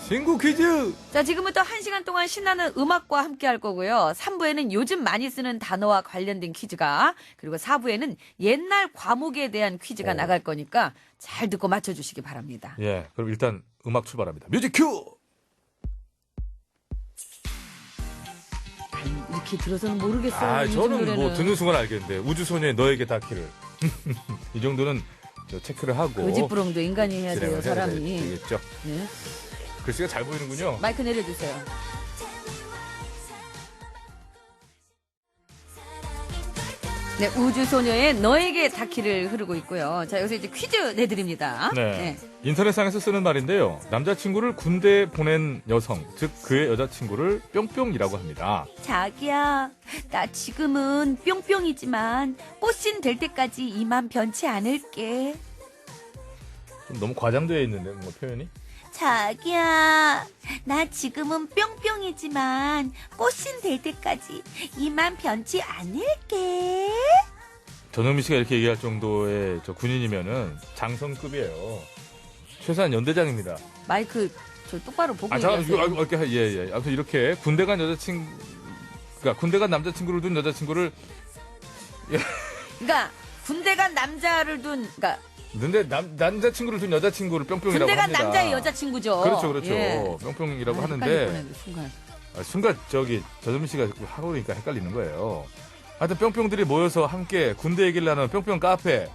신구 퀴즈. 자, 지금부터 1시간 동안 신나는 음악과 함께 할 거고요. 3부에는 요즘 많이 쓰는 단어와 관련된 퀴즈가, 그리고 4부에는 옛날 과목에 대한 퀴즈가 나갈 거니까 잘 듣고 맞춰주시기 바랍니다. 예, 그럼 일단 음악 출발합니다. 뮤직 큐. 이렇게 들어서는 모르겠어요. 아, 요즘 저는 노래는. 뭐 듣는 순간 알겠는데 우주소녀의 너에게 닿기를 이 정도는 저 체크를 하고 거짓부렁도 인간이 해야 돼요, 진행을 해야 사람이. 되겠죠. 네. 글씨가 잘 보이는군요. 마이크 내려주세요. 네, 우주소녀의 너에게 닿기를 흐르고 있고요. 자, 여기서 이제 퀴즈 내드립니다. 네. 인터넷상에서 쓰는 말인데요. 남자친구를 군대에 보낸 여성, 즉 그의 여자친구를 뿅뿅이라고 합니다. 자기야, 나 지금은 뿅뿅이지만 꽃신 될 때까지 이만 변치 않을게. 좀 너무 과장되어 있는데 뭔가 표현이? 자기야, 나 지금은 뿅뿅이지만 꽃신 될 때까지 이만 변치 않을게. 전영미 씨가 이렇게 얘기할 정도의 저 군인이면은 장성급이에요. 최소한 연대장입니다. 마이크 저 똑바로 보고 잠깐 얘기하세요. 이렇게 예. 아무튼 이렇게 군대 간 여자친구, 그러니까 군대 간 남자친구를 둔 여자친구를 그러니까 군대 간 남자를 둔, 그러니까 근데 남자친구를 둔 여자친구를 뿅뿅이라고 군대 간 합니다. 남자의 여자친구죠. 그렇죠. 예. 뿅뿅이라고 아, 하는데 헷갈릴 뻔했네, 순간. 순간 전현미 씨가 하고 그러니까 헷갈리는 거예요. 하여튼 뿅뿅들이 모여서 함께 군대 얘기를 나누는 뿅뿅 카페,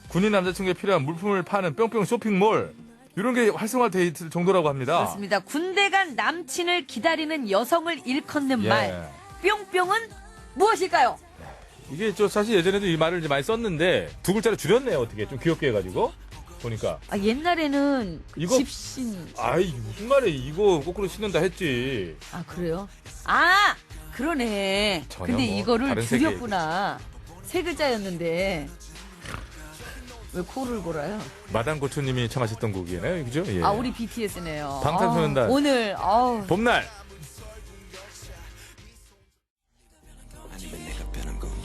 군인 남자친구에 필요한 물품을 파는 뿅뿅 쇼핑몰, 이런 게 활성화돼 있을 정도라고 합니다. 그렇습니다. 군대 간 남친을 기다리는 여성을 일컫는 예. 말 뿅뿅은 무엇일까요? 이게 사실 예전에도 이 말을 이제 많이 썼는데 두 글자를 줄였네요. 어떻게 좀 귀엽게 해가지고 보니까. 아, 옛날에는 이거- 집신. 아이 무슨 말이야, 이거 거꾸로 신는다 했지. 아, 그래요? 아, 그러네. 전혀 근데 뭐 이거를 다른 세계에 줄였구나. 세 글자였는데 왜 코를 골아요? 마당고추님이 청하셨던 곡이네요, 그죠? 예. 아, 우리 BTS네요. 방탄소년단. 오늘 봄날.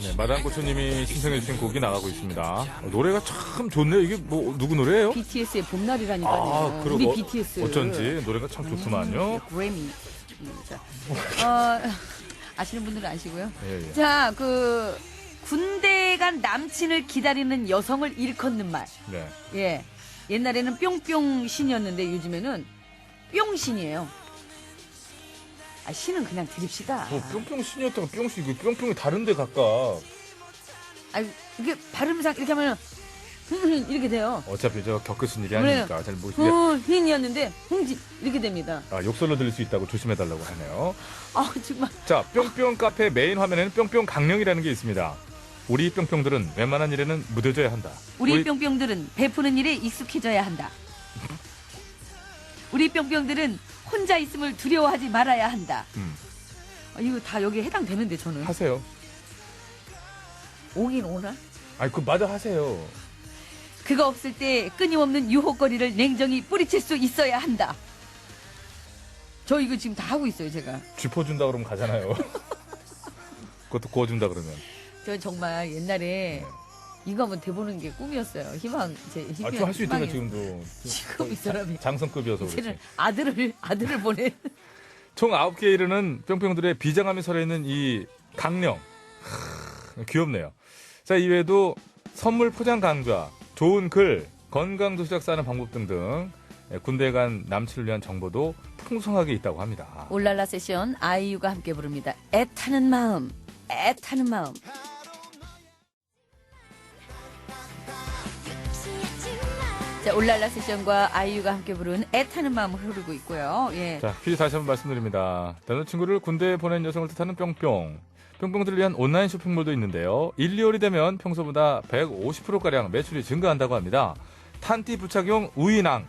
네, 마당고추님이 신청해주신 곡이 나가고 있습니다. 노래가 참 좋네요. 이게 뭐 누구 노래예요? BTS의 봄날이라니까요. 아, 그리고 우리 BTS. 어쩐지 노래가 참 좋구만요. 그래미. 자, 아시는 분들은 아시고요. 예. 자, 군대 간 남친을 기다리는 여성을 일컫는 말. 네. 예. 옛날에는 뿅뿅신이었는데 요즘에는 뿅신이에요. 아, 신은 그냥 드립시다. 뭐 뿅뿅 신이었다가 뿅신, 이거 뿅뿅이 다른데 각각. 아, 이게 발음상 이렇게 하면 이렇게 돼요. 어차피 저 겪으신 일이 원래는 아니니까 잘 모르시게. 흰이었는데 이렇게 됩니다. 욕설로 들릴 수 있다고 조심해달라고 하네요. 아, 정말. 자, 뿅뿅 카페 메인 화면에는 뿅뿅 강령이라는 게 있습니다. 우리 뿅뿅들은 웬만한 일에는 무뎌져야 한다. 우리 뿅뿅들은 베푸는 일에 익숙해져야 한다. 우리 뿅뿅들은 혼자 있음을 두려워하지 말아야 한다. 이거 다 여기에 해당되는데 저는. 하세요. 오긴 오나? 아니, 그 마저 하세요. 그거 없을 때 끊임없는 유혹거리를 냉정히 뿌리칠 수 있어야 한다. 저 이거 지금 다 하고 있어요, 제가. 쥐퍼준다 그러면 가잖아요. 그것도 구워준다 그러면. 저 정말 옛날에 이거 한번 돼보는 게 꿈이었어요. 제 아, 좀 할 수 있잖아, 희망이- 지금도. 지금 이 사람이 장성급이어서 이제는 그렇지. 아들을 보내. 총 9개에 이르는 뿅뿅들의 비장함이 살아있는 이 강령. 귀엽네요. 자, 이외에도 선물 포장 강좌, 좋은 글, 건강 도시락 싸는 방법 등등 군대에 간 남친을 위한 정보도 풍성하게 있다고 합니다. 올랄라 세션 아이유가 함께 부릅니다. 애타는 마음, 애타는 마음. 자, 올랄라 세션과 아이유가 함께 부른 애타는 마음 흐르고 있고요. 예. 자, 퀴즈 다시 한번 말씀드립니다. 남자친구를 군대에 보낸 여성을 뜻하는 뿅뿅. 뿅뿅들을 위한 온라인 쇼핑몰도 있는데요. 1, 2월이 되면 평소보다 150%가량 매출이 증가한다고 합니다. 탄티 부착용 우이낭.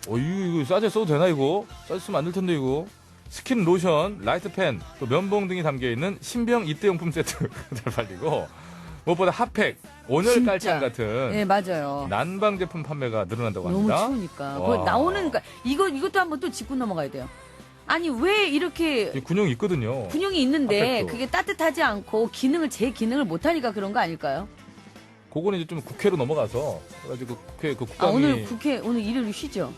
이거 싸제 써도 되나, 이거? 싸제 쓰면 안 될 텐데, 이거. 스킨 로션, 라이트펜, 또 면봉 등이 담겨있는 신병 입대용품 세트 잘 팔리고, 무엇보다 핫팩, 온열 진짜. 깔창 같은 네, 맞아요. 난방 제품 판매가 늘어난다고 너무 합니다. 추우니까. 와. 그거 나오는, 그러니까 이것도 한번 또 짚고 넘어가야 돼요. 아니, 왜 이렇게 이 군용이 있거든요. 군용이 있는데 핫팩도. 그게 따뜻하지 않고 제 기능을 못하니까 그런 거 아닐까요? 그거는 이제 좀 국회로 넘어가서, 그래가지고 국회, 그 아, 국감이. 오늘 국회, 오늘 일요일 쉬죠?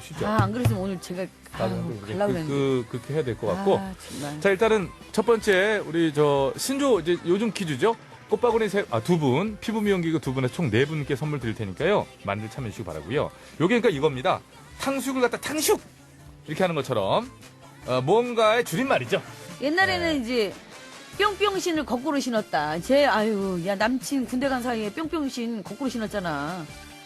쉬죠. 아, 안 그랬으면 오늘 제가 맞아요. 가려고 했는데. 그렇게 해야 될 것 같고. 아, 정말. 자, 일단은 첫 번째, 우리 신조, 이제 요즘 퀴즈죠? 꽃바구니 두 분, 피부 미용기구 두 분에 총 4분께 선물 드릴 테니까요. 많이들 참여해 주시기 바라고요. 요게 그러니까 이겁니다. 탕수육을 갖다 탕슉! 이렇게 하는 것처럼, 뭔가의 줄임말이죠. 옛날에는 이제 뿅뿅신을 거꾸로 신었다. 야, 남친 군대 간 사이에 뿅뿅신 거꾸로 신었잖아.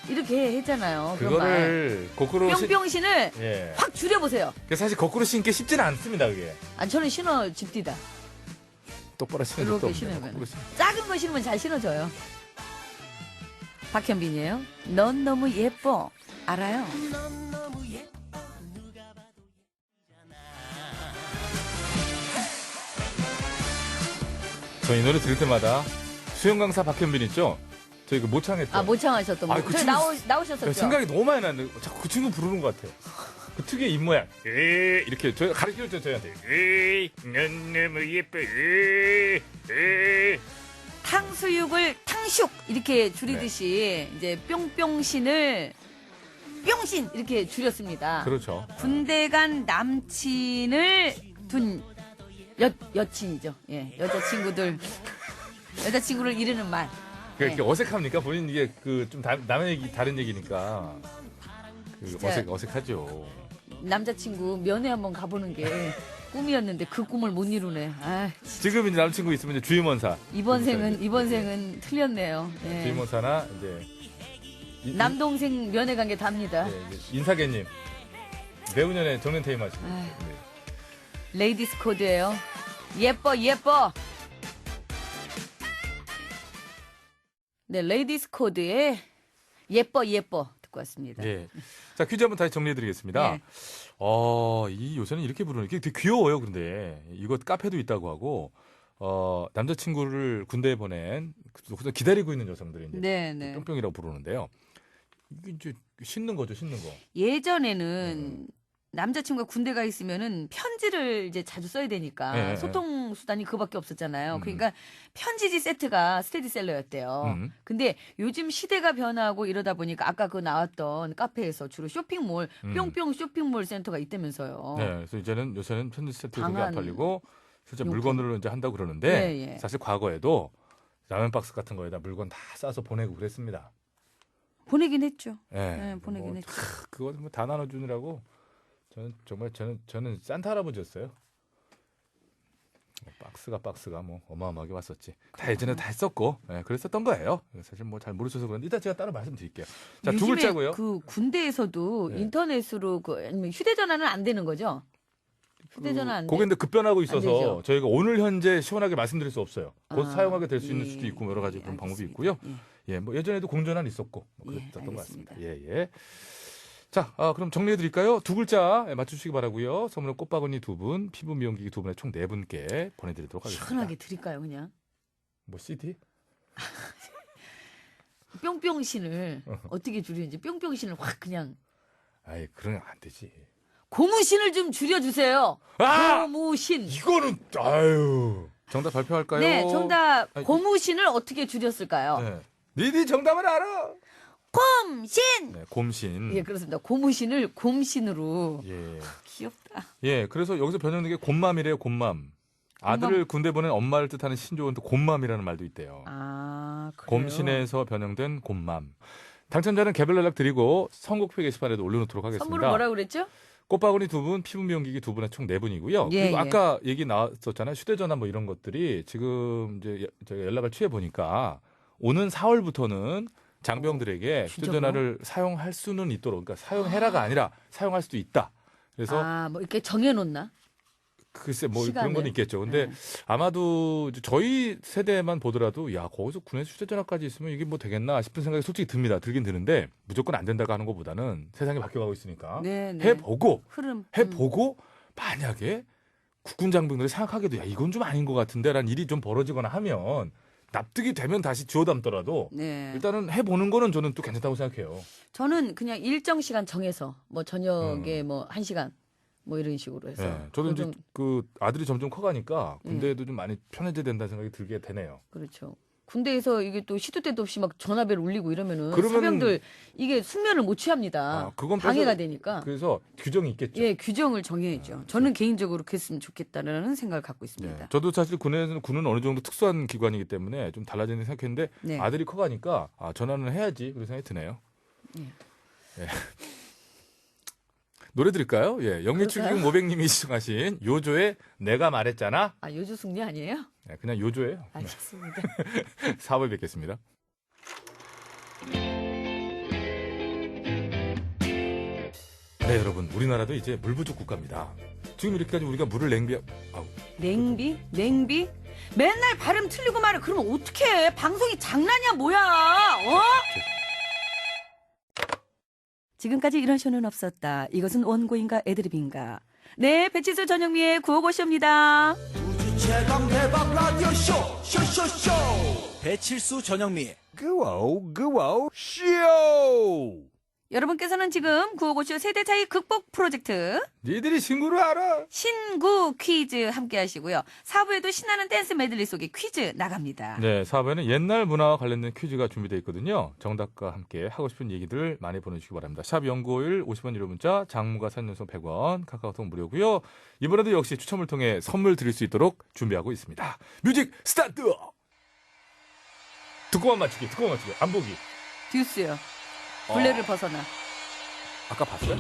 이렇게 했잖아요. 그런 말. 그거를 거꾸로 뿅뿅신을 예. 확 줄여보세요. 그래서 사실 거꾸로 신기 쉽지는 않습니다, 그게. 아, 저는 신어 집디다. 똑바로 신는 적도 이렇게 없네. 신으면. 거꾸로 신- 작은 거 신으면 잘 신어져요. 박현빈이에요. 넌 너무 예뻐. 알아요? 저 이 노래 들을 때마다 수영 강사 박현빈 있죠? 저희 그 모창했죠. 아, 모창하셨던 분. 아, 그 저 친구- 나오셨었죠? 생각이 너무 많이 나는데 자꾸 그 친구 부르는 것 같아요. 그 특유의 입모양. 이렇게 저희가 가르쳐줬죠, 저희한테. 넌 너무 예뻐. 탕수육을 탕슉 이렇게 줄이듯이 네. 이제 뿅뿅신을 뿅신 이렇게 줄였습니다. 그렇죠. 군대 간 남친을 둔 여친이죠. 예, 여자친구를 이르는 말. 그러니까 어색합니까? 본인 이게 좀 남의 얘기 다른 얘기니까 진짜. 어색하죠. 남자친구 면회 한번 가보는 게 꿈이었는데 그 꿈을 못 이루네. 아, 지금 이제 남친구 있으면 이제 주임원사. 이번 생은 틀렸네요. 예. 주임원사나 이제 남동생 면회 간 게 답니다. 이제 인사계님 내후년에 정년 퇴임하시고. 아유. 네. 레이디스 코드예요. 예뻐. 네, 레이디스 코드의 예뻐 듣고 왔습니다. 예. 자, 퀴즈 한번 다시 정리해드리겠습니다. 네. 이 요새는 이렇게 부르는 게 되게 귀여워요, 그런데. 이거 카페도 있다고 하고, 남자친구를 군대에 보낸, 기다리고 있는 여성들이 이제 네. 뿅뿅이라고 부르는데요. 이게 이제 신는 거죠, 신는 거. 예전에는 남자친구가 군대 가 있으면은 편지를 이제 자주 써야 되니까 네, 소통 수단이 그밖에 없었잖아요. 음. 그러니까 편지지 세트가 스테디셀러였대요. 음. 근데 요즘 시대가 변하고 이러다 보니까 아까 그 나왔던 카페에서 주로 쇼핑몰, 뿅뿅 쇼핑몰 센터가 있다면서요. 네, 그래서 요새는 편지 세트가 안 방한 팔리고, 실제 용품. 물건으로 이제 한다고 그러는데, 예. 사실 과거에도 라면 박스 같은 거에다 물건 다 싸서 보내고 그랬습니다. 보내긴 했죠. 예. 네, 보내긴 뭐, 했죠. 그거 다 나눠주느라고 저는 산타 할아버지였어요. 박스가 뭐 어마어마하게 왔었지. 다 예전에 다 했었고, 그랬었던 거예요. 사실 뭐 잘 모르셔서 그런데 이따 제가 따로 말씀드릴게요. 자, 두 요즘에 글자고요. 그 군대에서도 네. 인터넷으로 아니면 휴대전화는 안 되는 거죠? 휴대전화 안 돼. 그게 근데 급변하고 되죠. 있어서 저희가 오늘 현재 시원하게 말씀드릴 수 없어요. 곧 아, 사용하게 될 수 있는 예. 수도 있고 뭐 여러 가지 그런 방법이 알겠습니다. 있고요. 예. 뭐 예전에도 공전환 있었고 뭐 예, 그랬던 것 같습니다. 알겠습니다. 예. 자, 그럼 정리해 드릴까요? 두 글자 맞추시기 바라고요. 선물은 꽃바구니 2분, 피부 미용기기 2분에 총 4분께 보내드리도록 하겠습니다. 시원하게 드릴까요, 그냥? 뭐 CD? 뿅뿅신을 어떻게 줄이는지 뿅뿅신을 확 그냥 아이 그러면 안 되지. 고무신을 좀 줄여주세요. 아! 고무신. 이거는 아유. 정답 발표할까요? 네, 정답 아니, 고무신을 어떻게 줄였을까요? 네. 니들 정답을 알아. 곰신. 네, 곰신. 예, 그렇습니다. 고무신을 곰신으로. 예. 귀엽다. 예, 그래서 여기서 변형된 게 곰맘이래요, 곰맘. 아들을 군대 보낸 엄마를 뜻하는 신조어는 또 곰맘이라는 말도 있대요. 아, 그래요? 곰신에서 변형된 곰맘. 당첨자는 개별 연락 드리고 선곡표 게시판에도 올려놓도록 하겠습니다. 선물은 뭐라고 그랬죠? 꽃바구니 2분, 피부 미용기기 2분에 총 4분이고요. 예, 그리고 예. 아까 얘기 나왔었잖아요. 휴대전화 뭐 이런 것들이 지금 이제 저희가 연락을 취해 보니까 오는 4월부터는 장병들에게 휴대전화를 사용할 수는 있도록, 그러니까 사용해라가 아니라 사용할 수도 있다. 그래서 아, 뭐 이렇게 정해놓나? 글쎄 뭐 시간을? 그런 건 있겠죠. 근데 네. 아마도 이제 저희 세대만 보더라도 야 거기서 군에서 휴대전화까지 있으면 이게 뭐 되겠나 싶은 생각이 솔직히 듭니다. 들긴 드는데 무조건 안 된다고 하는 것보다는 세상이 바뀌어가고 있으니까 네, 네. 해보고 흐름. 해보고 만약에 국군 장병들이 생각하기도 야 이건 좀 아닌 것 같은데라는 일이 좀 벌어지거나 하면 납득이 되면 다시 지워 담더라도 네. 일단은 해보는 거는 저는 또 괜찮다고 생각해요. 저는 그냥 일정 시간 정해서 뭐 저녁에 뭐 1시간 뭐 이런 식으로 해서. 예, 저도 이제 좀, 그 아들이 점점 커가니까 군대에도 좀 많이 편해져야 된다는 생각이 들게 되네요. 그렇죠. 군대에서 이게 또 시도 때도 없이 막 전화벨 울리고 이러면은 그러면은- 사병들 이게 숙면을 못 취합니다. 아, 그건 방해가 뺏어- 되니까. 그래서 규정이 있겠죠. 예, 규정을 정해야죠. 저는 개인적으로 그랬으면 좋겠다는 생각을 갖고 예, 있습니다. 저도 사실 군은 어느 정도 특수한 기관이기 때문에 좀 달라지는 생각했는데 네. 아들이 커가니까 전화는 해야지 그런 생각이 드네요. 예. 예. 노래 들을까요? 예, 영리추기금 500님이 시청하신 요조의 내가 말했잖아. 아, 요조숙녀 아니에요? 네, 그냥 요조예요. 알겠습니다. 4부에 뵙겠습니다. 네, 여러분, 우리나라도 이제 물 부족 국가입니다. 지금 이렇게까지 우리가 물을 냉비? 냉비? 맨날 발음 틀리고 말해. 그러면 어떡해? 방송이 장난이야 뭐야? 어? 지금까지 이런 쇼는 없었다. 이것은 원고인가 애드립인가? 네, 배치수 전영미의 구호고쇼입니다. 우주 최강 대박 라디오 쇼 쇼쇼쇼 배칠수 전영미 그와우 쇼. 여러분께서는 지금 구호고쇼 세대 차이 극복 프로젝트 니들이 친구를 알아. 신구 퀴즈 함께 하시고요. 4부에도 신나는 댄스 메들리 속에 퀴즈 나갑니다. 네, 4부에는 옛날 문화와 관련된 퀴즈가 준비되어 있거든요. 정답과 함께 하고 싶은 얘기들 많이 보내주시기 바랍니다. 샵 연구일 50원 유료 문자, 장무가 3년송 100원, 카카오톡 무료고요. 이번에도 역시 추첨을 통해 선물 드릴 수 있도록 준비하고 있습니다. 뮤직 스타트! 듣고만 맞추기, 안 보기. 듀스요. 굴레를 벗어나. 아까 봤어요?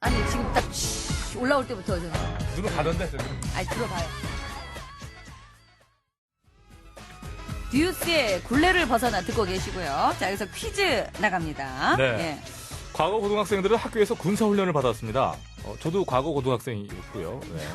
아니 지금 딱 올라올 때부터 좀. 눈을 가던데? 아니 들어봐요. 듀스의 굴레를 벗어나 듣고 계시고요. 자 여기서 퀴즈 나갑니다. 네. 예. 과거 고등학생들은 학교에서 군사훈련을 받았습니다. 저도 과거 고등학생이었고요. 네.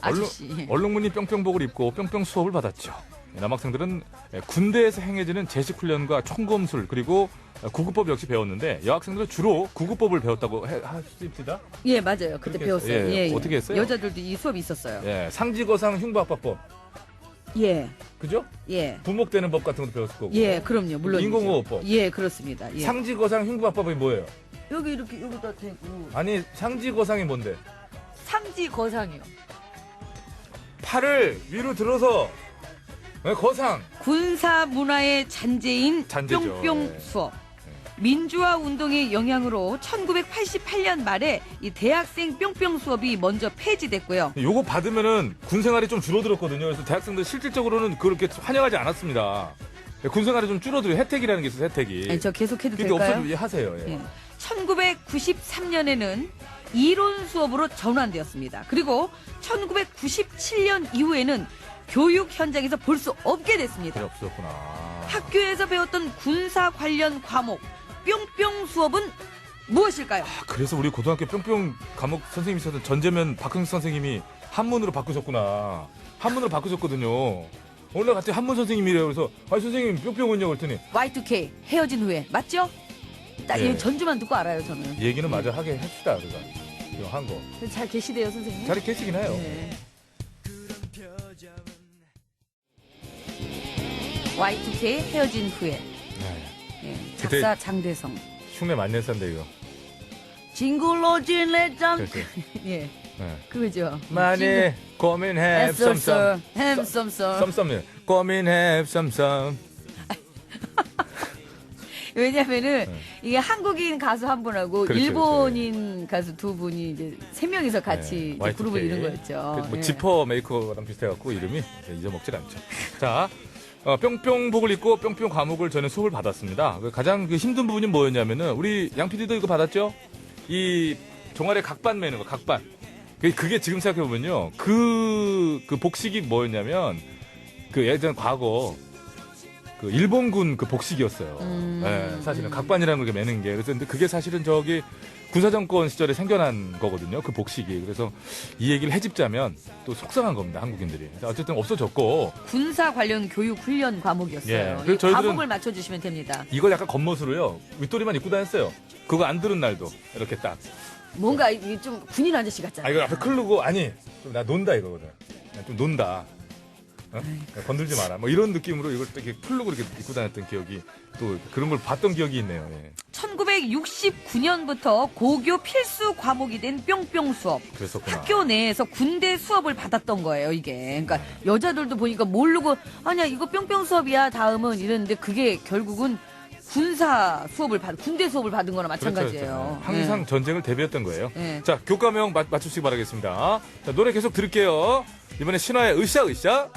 아저씨. 얼룩무늬 뿅뿅복을 입고 뿅뿅 수업을 받았죠. 남학생들은 군대에서 행해지는 제식훈련과 총검술 그리고 구급법 역시 배웠는데 여학생들은 주로 구급법을 배웠다고 하십시다. 예 맞아요. 그때 그렇게 배웠어요. 했어요. 예, 예, 어떻게 했어요? 여자들도 이 수업이 있었어요. 예, 상지거상 흉부아빠법, 예. 그죠? 예. 분목되는 법 같은 것도 배웠을 거고. 예, 그럼요. 물론. 인공호흡법. 예, 그렇습니다. 예. 상지거상 흉부아빠법이 뭐예요? 여기 이렇게 여기다 대고 아니 상지거상이 뭔데? 상지 거상이요. 팔을 위로 들어서 거상. 군사 문화의 잔재인 잔재죠. 뿅뿅 예. 수업. 민주화 운동의 영향으로 1988년 말에 이 대학생 뿅뿅 수업이 먼저 폐지됐고요. 요거 받으면은 군 생활이 좀 줄어들었거든요. 그래서 대학생들 실질적으로는 그렇게 환영하지 않았습니다. 군 생활이 좀 줄어들어요. 혜택이라는 게 있어요. 혜택이. 아니, 저 계속 해도 그게 될까요? 없어도 하세요. 예. 예. 1993년에는 이론 수업으로 전환되었습니다. 그리고 1997년 이후에는 교육 현장에서 볼 수 없게 됐습니다. 그게 없었구나. 학교에서 배웠던 군사 관련 과목 뿅뿅 수업은 무엇일까요? 그래서 우리 고등학교 뿅뿅 과목 선생님이셨던 전재면 박흥수 선생님이 한문으로 바꾸셨구나. 한문으로 바꾸셨거든요. 오늘 갑자기 한문 선생님이래요. 그래서 선생님 뿅뿅은요? 그랬더니 Y2K 헤어진 후에 맞죠? 딱 예. 이 전주만 듣고 알아요 저는. 이 얘기는 마저 하게 합시다. 우리가 이거 한 거. 잘 계시대요 선생님. 자리 계시긴 해요. 네. Y2K 헤어진 후에. 네. 예, 작사 장대성. 흉내 많이 냈었는데 이거. 징글로진 레장. 그렇지. 예, 네. 그거죠. 많이 고민해 썸썸 햄썸썸. 썸썸 고민해 썸썸. 왜냐면은 네. 이게 한국인 가수 한 분하고 그렇죠, 일본인 가수 두 분이 이제 세 명이서 같이 네, 이제 그룹을 Y2K. 이룬 거였죠. 뭐 예. 지퍼 메이커랑 비슷해갖고 이름이 잊어먹질 않죠. 자, 뿅뿅복을 입고 뿅뿅 과목을 저는 수업을 받았습니다. 가장 그 힘든 부분이 뭐였냐면은 우리 양 PD도 이거 받았죠? 이 종아리 각반 매는 거, 각반. 그게 지금 생각해보면요. 그 복식이 뭐였냐면 그 예전 과거 그 일본군 그 복식이었어요. 네, 사실은 각반이라는 걸 매는 게. 그래서 근데 그게 사실은 저기 군사정권 시절에 생겨난 거거든요. 그 복식이. 그래서 이 얘기를 해집자면 또 속상한 겁니다. 한국인들이. 그래서 어쨌든 없어졌고. 군사 관련 교육 훈련 과목이었어요. 예, 이 그래서 저희들은 과목을 맞춰주시면 됩니다. 이걸 약간 겉멋으로요. 윗도리만 입고 다녔어요. 그거 안 들은 날도 이렇게 딱. 뭔가 이게 좀 군인 아저씨 같잖아요. 이거 앞에 클르고 아니 좀 나 논다 이거거든. 좀 논다. 어? 건들지 마라. 뭐 이런 느낌으로 이걸 이렇게 풀르고 이렇게 입고 다녔던 기억이 또 그런 걸 봤던 기억이 있네요. 예. 1969년부터 고교 필수 과목이 된 뿅뿅 수업. 그랬었구나. 학교 내에서 군대 수업을 받았던 거예요, 이게. 그러니까 여자들도 보니까 모르고 아니야 이거 뿅뿅 수업이야 다음은 이랬는데 그게 결국은 군사 수업을 군대 수업을 받은 거나 마찬가지예요. 그렇죠. 항상 전쟁을 대비했던 거예요. 네. 자, 교과명 맞추시기 바라겠습니다. 자, 노래 계속 들을게요. 이번에 신화의 으쌰으쌰.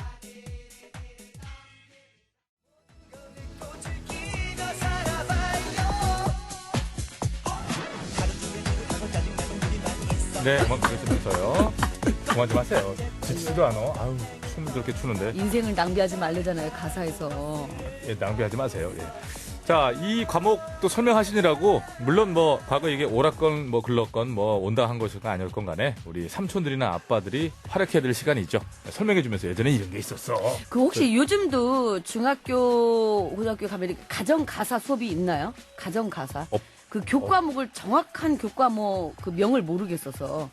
네, 그만큼했어요. 그만 좀 하세요. 지치지도 않아. 아유, 춤을 저렇게 추는데. 인생을 낭비하지 말래잖아요, 가사에서. 예, 낭비하지 마세요. 예. 자, 이 과목 또 설명하시느라고, 물론 뭐, 과거 이게 오락건, 뭐, 글렀건, 뭐, 온다 한 것이건 아니었건 간에, 우리 삼촌들이나 아빠들이 활약해야 될 시간이 있죠. 설명해주면서 예전에 이런 게 있었어. 그 혹시 요즘도 중학교, 고등학교 가면 가정 가사 수업이 있나요? 가정 가사. 그 교과목을 정확한 교과목 그 명을 모르겠어서.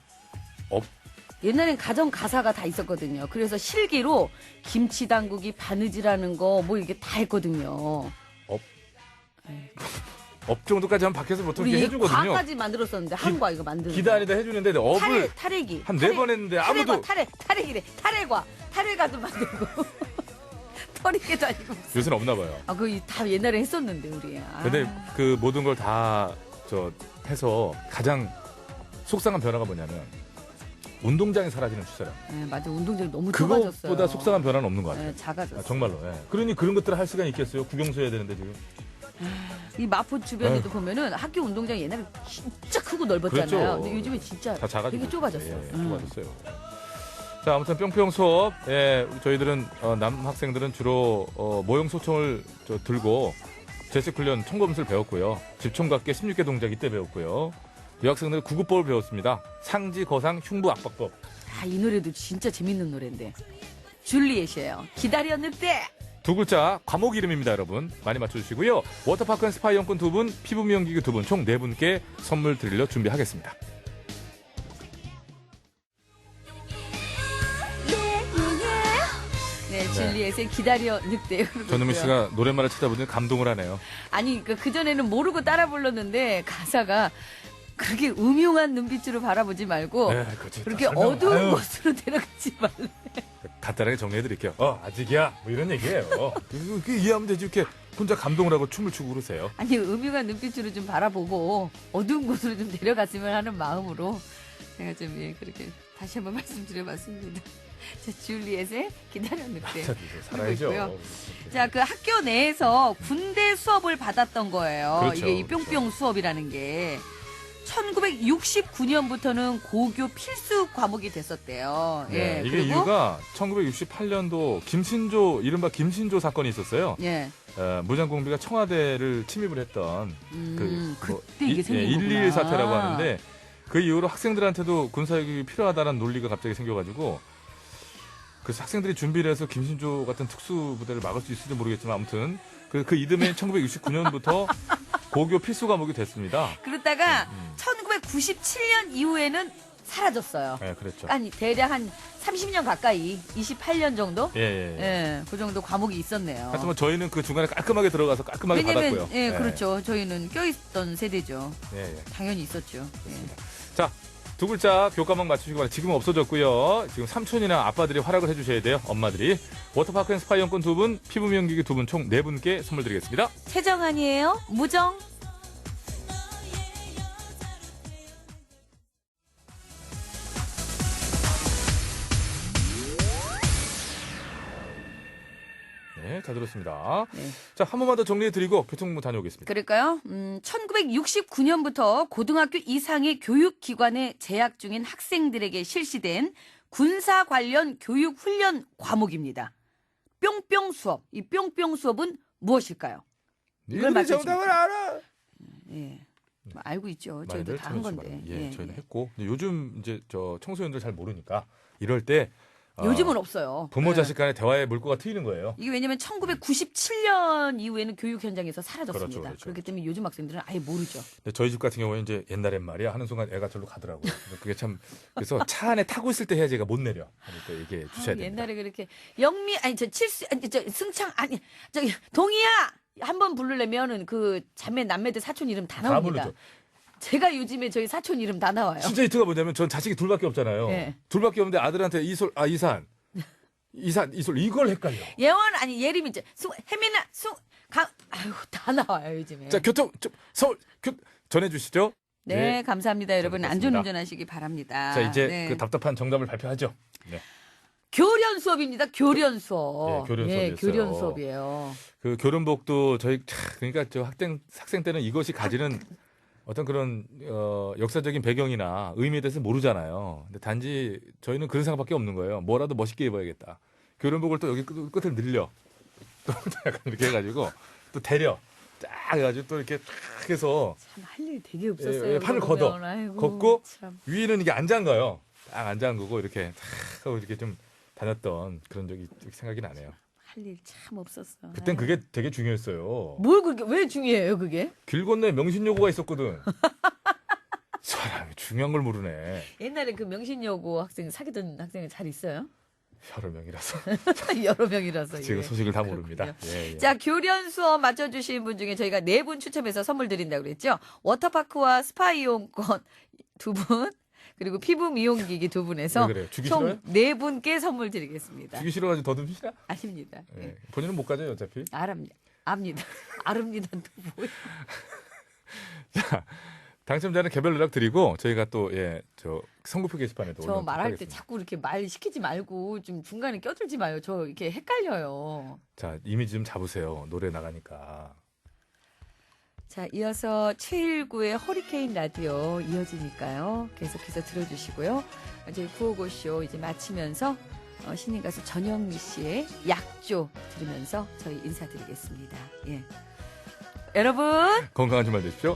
옛날엔 가정 가사가 다 있었거든요. 그래서 실기로 김치 담그기, 바느질하는 거 뭐 이게 다 했거든요. 업 정도까지 하면 밖에서 보통 이렇게 우리 해주거든요. 과까지 만들었었는데 한과 이거 만드는 기다 아니다 해주는데 업을 탈애기 한 4번 했는데 아무도 탈애기래 탈애과도 만들고 털이개도 아니고 요새는 없나 봐요. 그거 다 옛날에 했었는데 우리. 근데 그 모든 걸 다 해서 가장 속상한 변화가 뭐냐면 운동장이 사라지는 추세라. 네, 맞아. 운동장이 너무 좁아졌어요. 그것보다 속상한 변화는 없는 것 같아요. 네, 작아졌어요. 정말로. 예. 그러니 그런 것들을 할 시간이 있겠어요. 구경소 해야 되는데 지금. 이 마포 주변에도 보면은 학교 운동장이 옛날에 진짜 크고 넓었잖아요. 그렇죠. 근데 요즘에 진짜 다 작아지고 되게 좁아졌어요. 예, 좁아졌어요. 자, 아무튼 뿅뿅 수업. 예, 저희들은 남학생들은 주로 모형 소총을 들고 제식 훈련 총검술 배웠고요. 집총각계 16개 동작 이때 배웠고요. 여학생들은 구급법을 배웠습니다. 상지, 거상, 흉부, 압박법. 이 노래도 진짜 재밌는 노래인데. 줄리엣이에요. 기다렸는데. 두 글자 과목 이름입니다, 여러분. 많이 맞춰주시고요. 워터파크 앤 스파 이용권 2분, 피부 미용기기 2분, 총 4분께 선물 드리려 준비하겠습니다. 네, 줄리엣의 기다려 늑대. 전우미 씨가 노랫말을 찾아보니 감동을 하네요. 아니, 그전에는 모르고 따라 불렀는데 가사가 그렇게 음흉한 눈빛으로 바라보지 말고 네, 그렇지. 그렇게 어두운 곳으로 데려가지 말래. 간단하게 정리해드릴게요. 아직이야. 뭐 이런 얘기예요. 그게 이해하면 되지. 이렇게 혼자 감동을 하고 춤을 추고 그러세요. 아니, 음흉한 눈빛으로 좀 바라보고 어두운 곳으로 좀 데려갔으면 하는 마음으로 제가 좀 그렇게 다시 한번 말씀드려봤습니다. 자, 줄리엣의 기다려 늑대. 살아야죠. 자, 그 학교 내에서 군대 수업을 받았던 거예요. 그렇죠, 이게 이 뿅뿅 수업이라는 게. 1969년부터는 고교 필수 과목이 됐었대요. 네, 예, 이게 그리고, 이유가 1968년도 이른바 김신조 사건이 있었어요. 예. 무장공비가 청와대를 침입을 했던 그때 이게 생긴 거구나. 1.21 사태라고 하는데 그 이후로 학생들한테도 군사교육이 필요하다는 논리가 갑자기 생겨가지고 그래서 학생들이 준비를 해서 김신조 같은 특수부대를 막을 수 있을지 모르겠지만 아무튼 그 이듬해 1969년부터 고교 필수 과목이 됐습니다. 그러다가 1997년 이후에는 사라졌어요. 네, 그랬죠. 아니, 대략 한 30년 가까이 28년 정도? 예, 예. 예. 예, 그 정도 과목이 있었네요. 하여튼 뭐 저희는 그 중간에 깔끔하게 들어가서 깔끔하게 왜냐면 받았고요. 예, 그렇죠. 저희는 껴있던 세대죠. 예, 예. 당연히 있었죠. 예. 자, 두 글자 교과목 맞추시기 바랍니다. 지금 없어졌고요. 지금 삼촌이나 아빠들이 활약을 해주셔야 돼요. 엄마들이. 워터파크 앤 스파 이용권 2분, 피부 미용기기 2분 총 4분께 선물 드리겠습니다. 최정한이에요. 무정. 네, 잘 들었습니다. 네. 자, 한 번만 더 정리해드리고 교통부 다녀오겠습니다. 그럴까요? 1969년부터 고등학교 이상의 교육기관에 재학 중인 학생들에게 실시된 군사 관련 교육 훈련 과목입니다. 뿅뿅 수업. 이 뿅뿅 수업은 무엇일까요? 이걸 니들이 맞춰주면- 정답을 알아. 예. 뭐 알고 있죠. 저희도 많이들 다 한 참여해주시기 건데. 바랍니다. 예, 저희는 했고 근데 요즘 이제 저 청소년들 잘 모르니까 이럴 때 요즘은 없어요. 부모 예. 자식 간의 대화의 물꼬가 트이는 거예요. 이게 왜냐면 1997년 이후에는 교육 현장에서 사라졌습니다. 그렇죠, 그렇죠, 그렇기 때문에 요즘 학생들은 아예 모르죠. 근데 저희 집 같은 경우에 이제 옛날엔 말이야 하는 순간 애가 절로 가더라고요. 그래서 그게 참 그래서 차 안에 타고 있을 때 해야 제가 못 내려. 그러니까 얘기해 주셔야 됩니다. 옛날에 그렇게 영미 아니 저 칠수 아니 저 승창 아니 저기 동희야 한 번 부르려면은 그 자매 남매들 사촌 이름 다 다 나옵니다. 부르죠. 제가 요즘에 저희 사촌 이름 다 나와요. 진짜 이트가 뭐냐면 전 자식이 둘밖에 없잖아요. 예. 둘밖에 없는데 아들한테 이솔 이솔 이걸 헷갈려. 예원 아니 예림이 이제 혜민아 아유 다 나와요 요즘에. 자 교통 서울 전해주시죠. 네, 네. 감사합니다 여러분. 잘 안전운전하시기 바랍니다. 자 이제 네. 그 답답한 정답을 발표하죠. 네. 교련 수업입니다. 교련 수업. 예, 교련 예, 수업이었어요. 교련 수업이에요. 그 교련복도 저희 그러니까 저 학생 때는 이것이 가지는 어떤 그런 역사적인 배경이나 의미에 대해서 모르잖아요. 근데 단지 저희는 그런 생각밖에 없는 거예요. 뭐라도 멋있게 입어야겠다. 교련복을 또 여기 끝을 늘려 또 약간 이렇게 해가지고 또 데려 쫙 해가지고 또 이렇게 쫙 해서 참 할 일이 되게 없었어요. 예, 팔을 그거 걷어. 보면. 아이고, 걷고 참. 위에는 이게 안 잠가요. 딱 안 잠그고 이렇게 탁 하고 이렇게 좀 다녔던 그런 적이 생각이 나네요. 할 일 참 없었어. 그땐 그게 되게 중요했어요. 뭘 그렇게 왜 중요해요 그게? 길 건너에 명신요고가 있었거든. 사람이 중요한 걸 모르네. 옛날에 그 명신여고 학생 사귀던 학생이 잘 있어요? 여러 명이라서 여러 명이라서. 지금 예. 소식을 다 모릅니다. 예, 예. 자, 교련 수업 맞춰주신 분 중에 저희가 4분 추첨해서 선물 드린다고 그랬죠? 워터파크와 스파 이용권 2분, 그리고 피부 미용기기 2분에서 왜 그래요? 주기 총 싫어요? 4분께 선물 드리겠습니다. 주기 싫어가지고 더듬시나? 아닙니다. 예. 예. 본인은 못 가져요 어차피. 압니다. 아릅니다. 또 뭐예요? 자, 당첨자는 개별 연락 드리고 저희가 또 저 선고표 게시판에도 저 말할 때 올려놓도록 자꾸 이렇게 말 시키지 말고 좀 중간에 껴들지 마요. 저 이렇게 헷갈려요. 자, 이미지 좀 잡으세요. 노래 나가니까. 자, 이어서 719의 허리케인 라디오 이어지니까요. 계속해서 들어주시고요. 저희 955쇼 이제 마치면서 신인 가수 전영미 씨의 약조 들으면서 저희 인사드리겠습니다. 예. 여러분. 건강한 주말 되십시오.